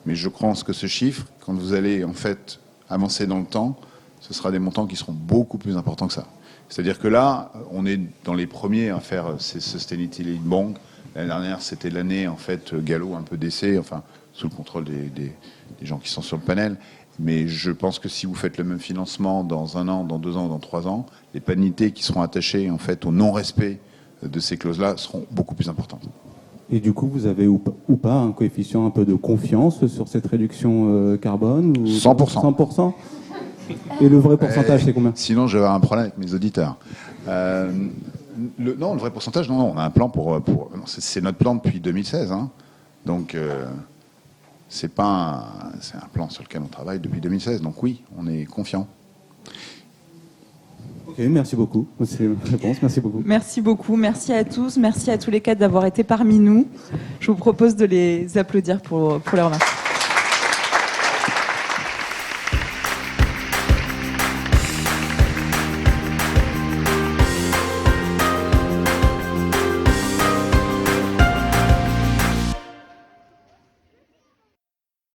[SPEAKER 2] mais je pense que ce chiffre, quand vous allez en fait avancer dans le temps, ce sera des montants qui seront beaucoup plus importants que ça. C'est-à-dire que là, on est dans les premiers à faire ces Sustainability Bonds. L'année dernière, c'était l'année en fait galop un peu d'essai, enfin sous le contrôle des gens qui sont sur le panel. Mais je pense que si vous faites le même financement dans 1 an, dans 2 ans, dans 3 ans, les pénalités qui seront attachées en fait au non-respect de ces clauses-là seront beaucoup plus importantes.
[SPEAKER 6] Et du coup, vous avez ou pas un coefficient un peu de confiance sur cette réduction carbone ou
[SPEAKER 2] 100%.
[SPEAKER 6] 100%. Et le vrai pourcentage, c'est combien?
[SPEAKER 2] Sinon, je vais avoir un problème avec mes auditeurs. Non, le vrai pourcentage, non, on a un plan c'est notre plan depuis 2016. Hein. Donc, c'est un plan sur lequel on travaille depuis 2016. Donc oui, on est confiant.
[SPEAKER 6] Ok, merci beaucoup. C'est ma réponse. Merci beaucoup.
[SPEAKER 1] Merci beaucoup. Merci à tous. Merci à tous les 4 d'avoir été parmi nous. Je vous propose de les applaudir pour les remercier.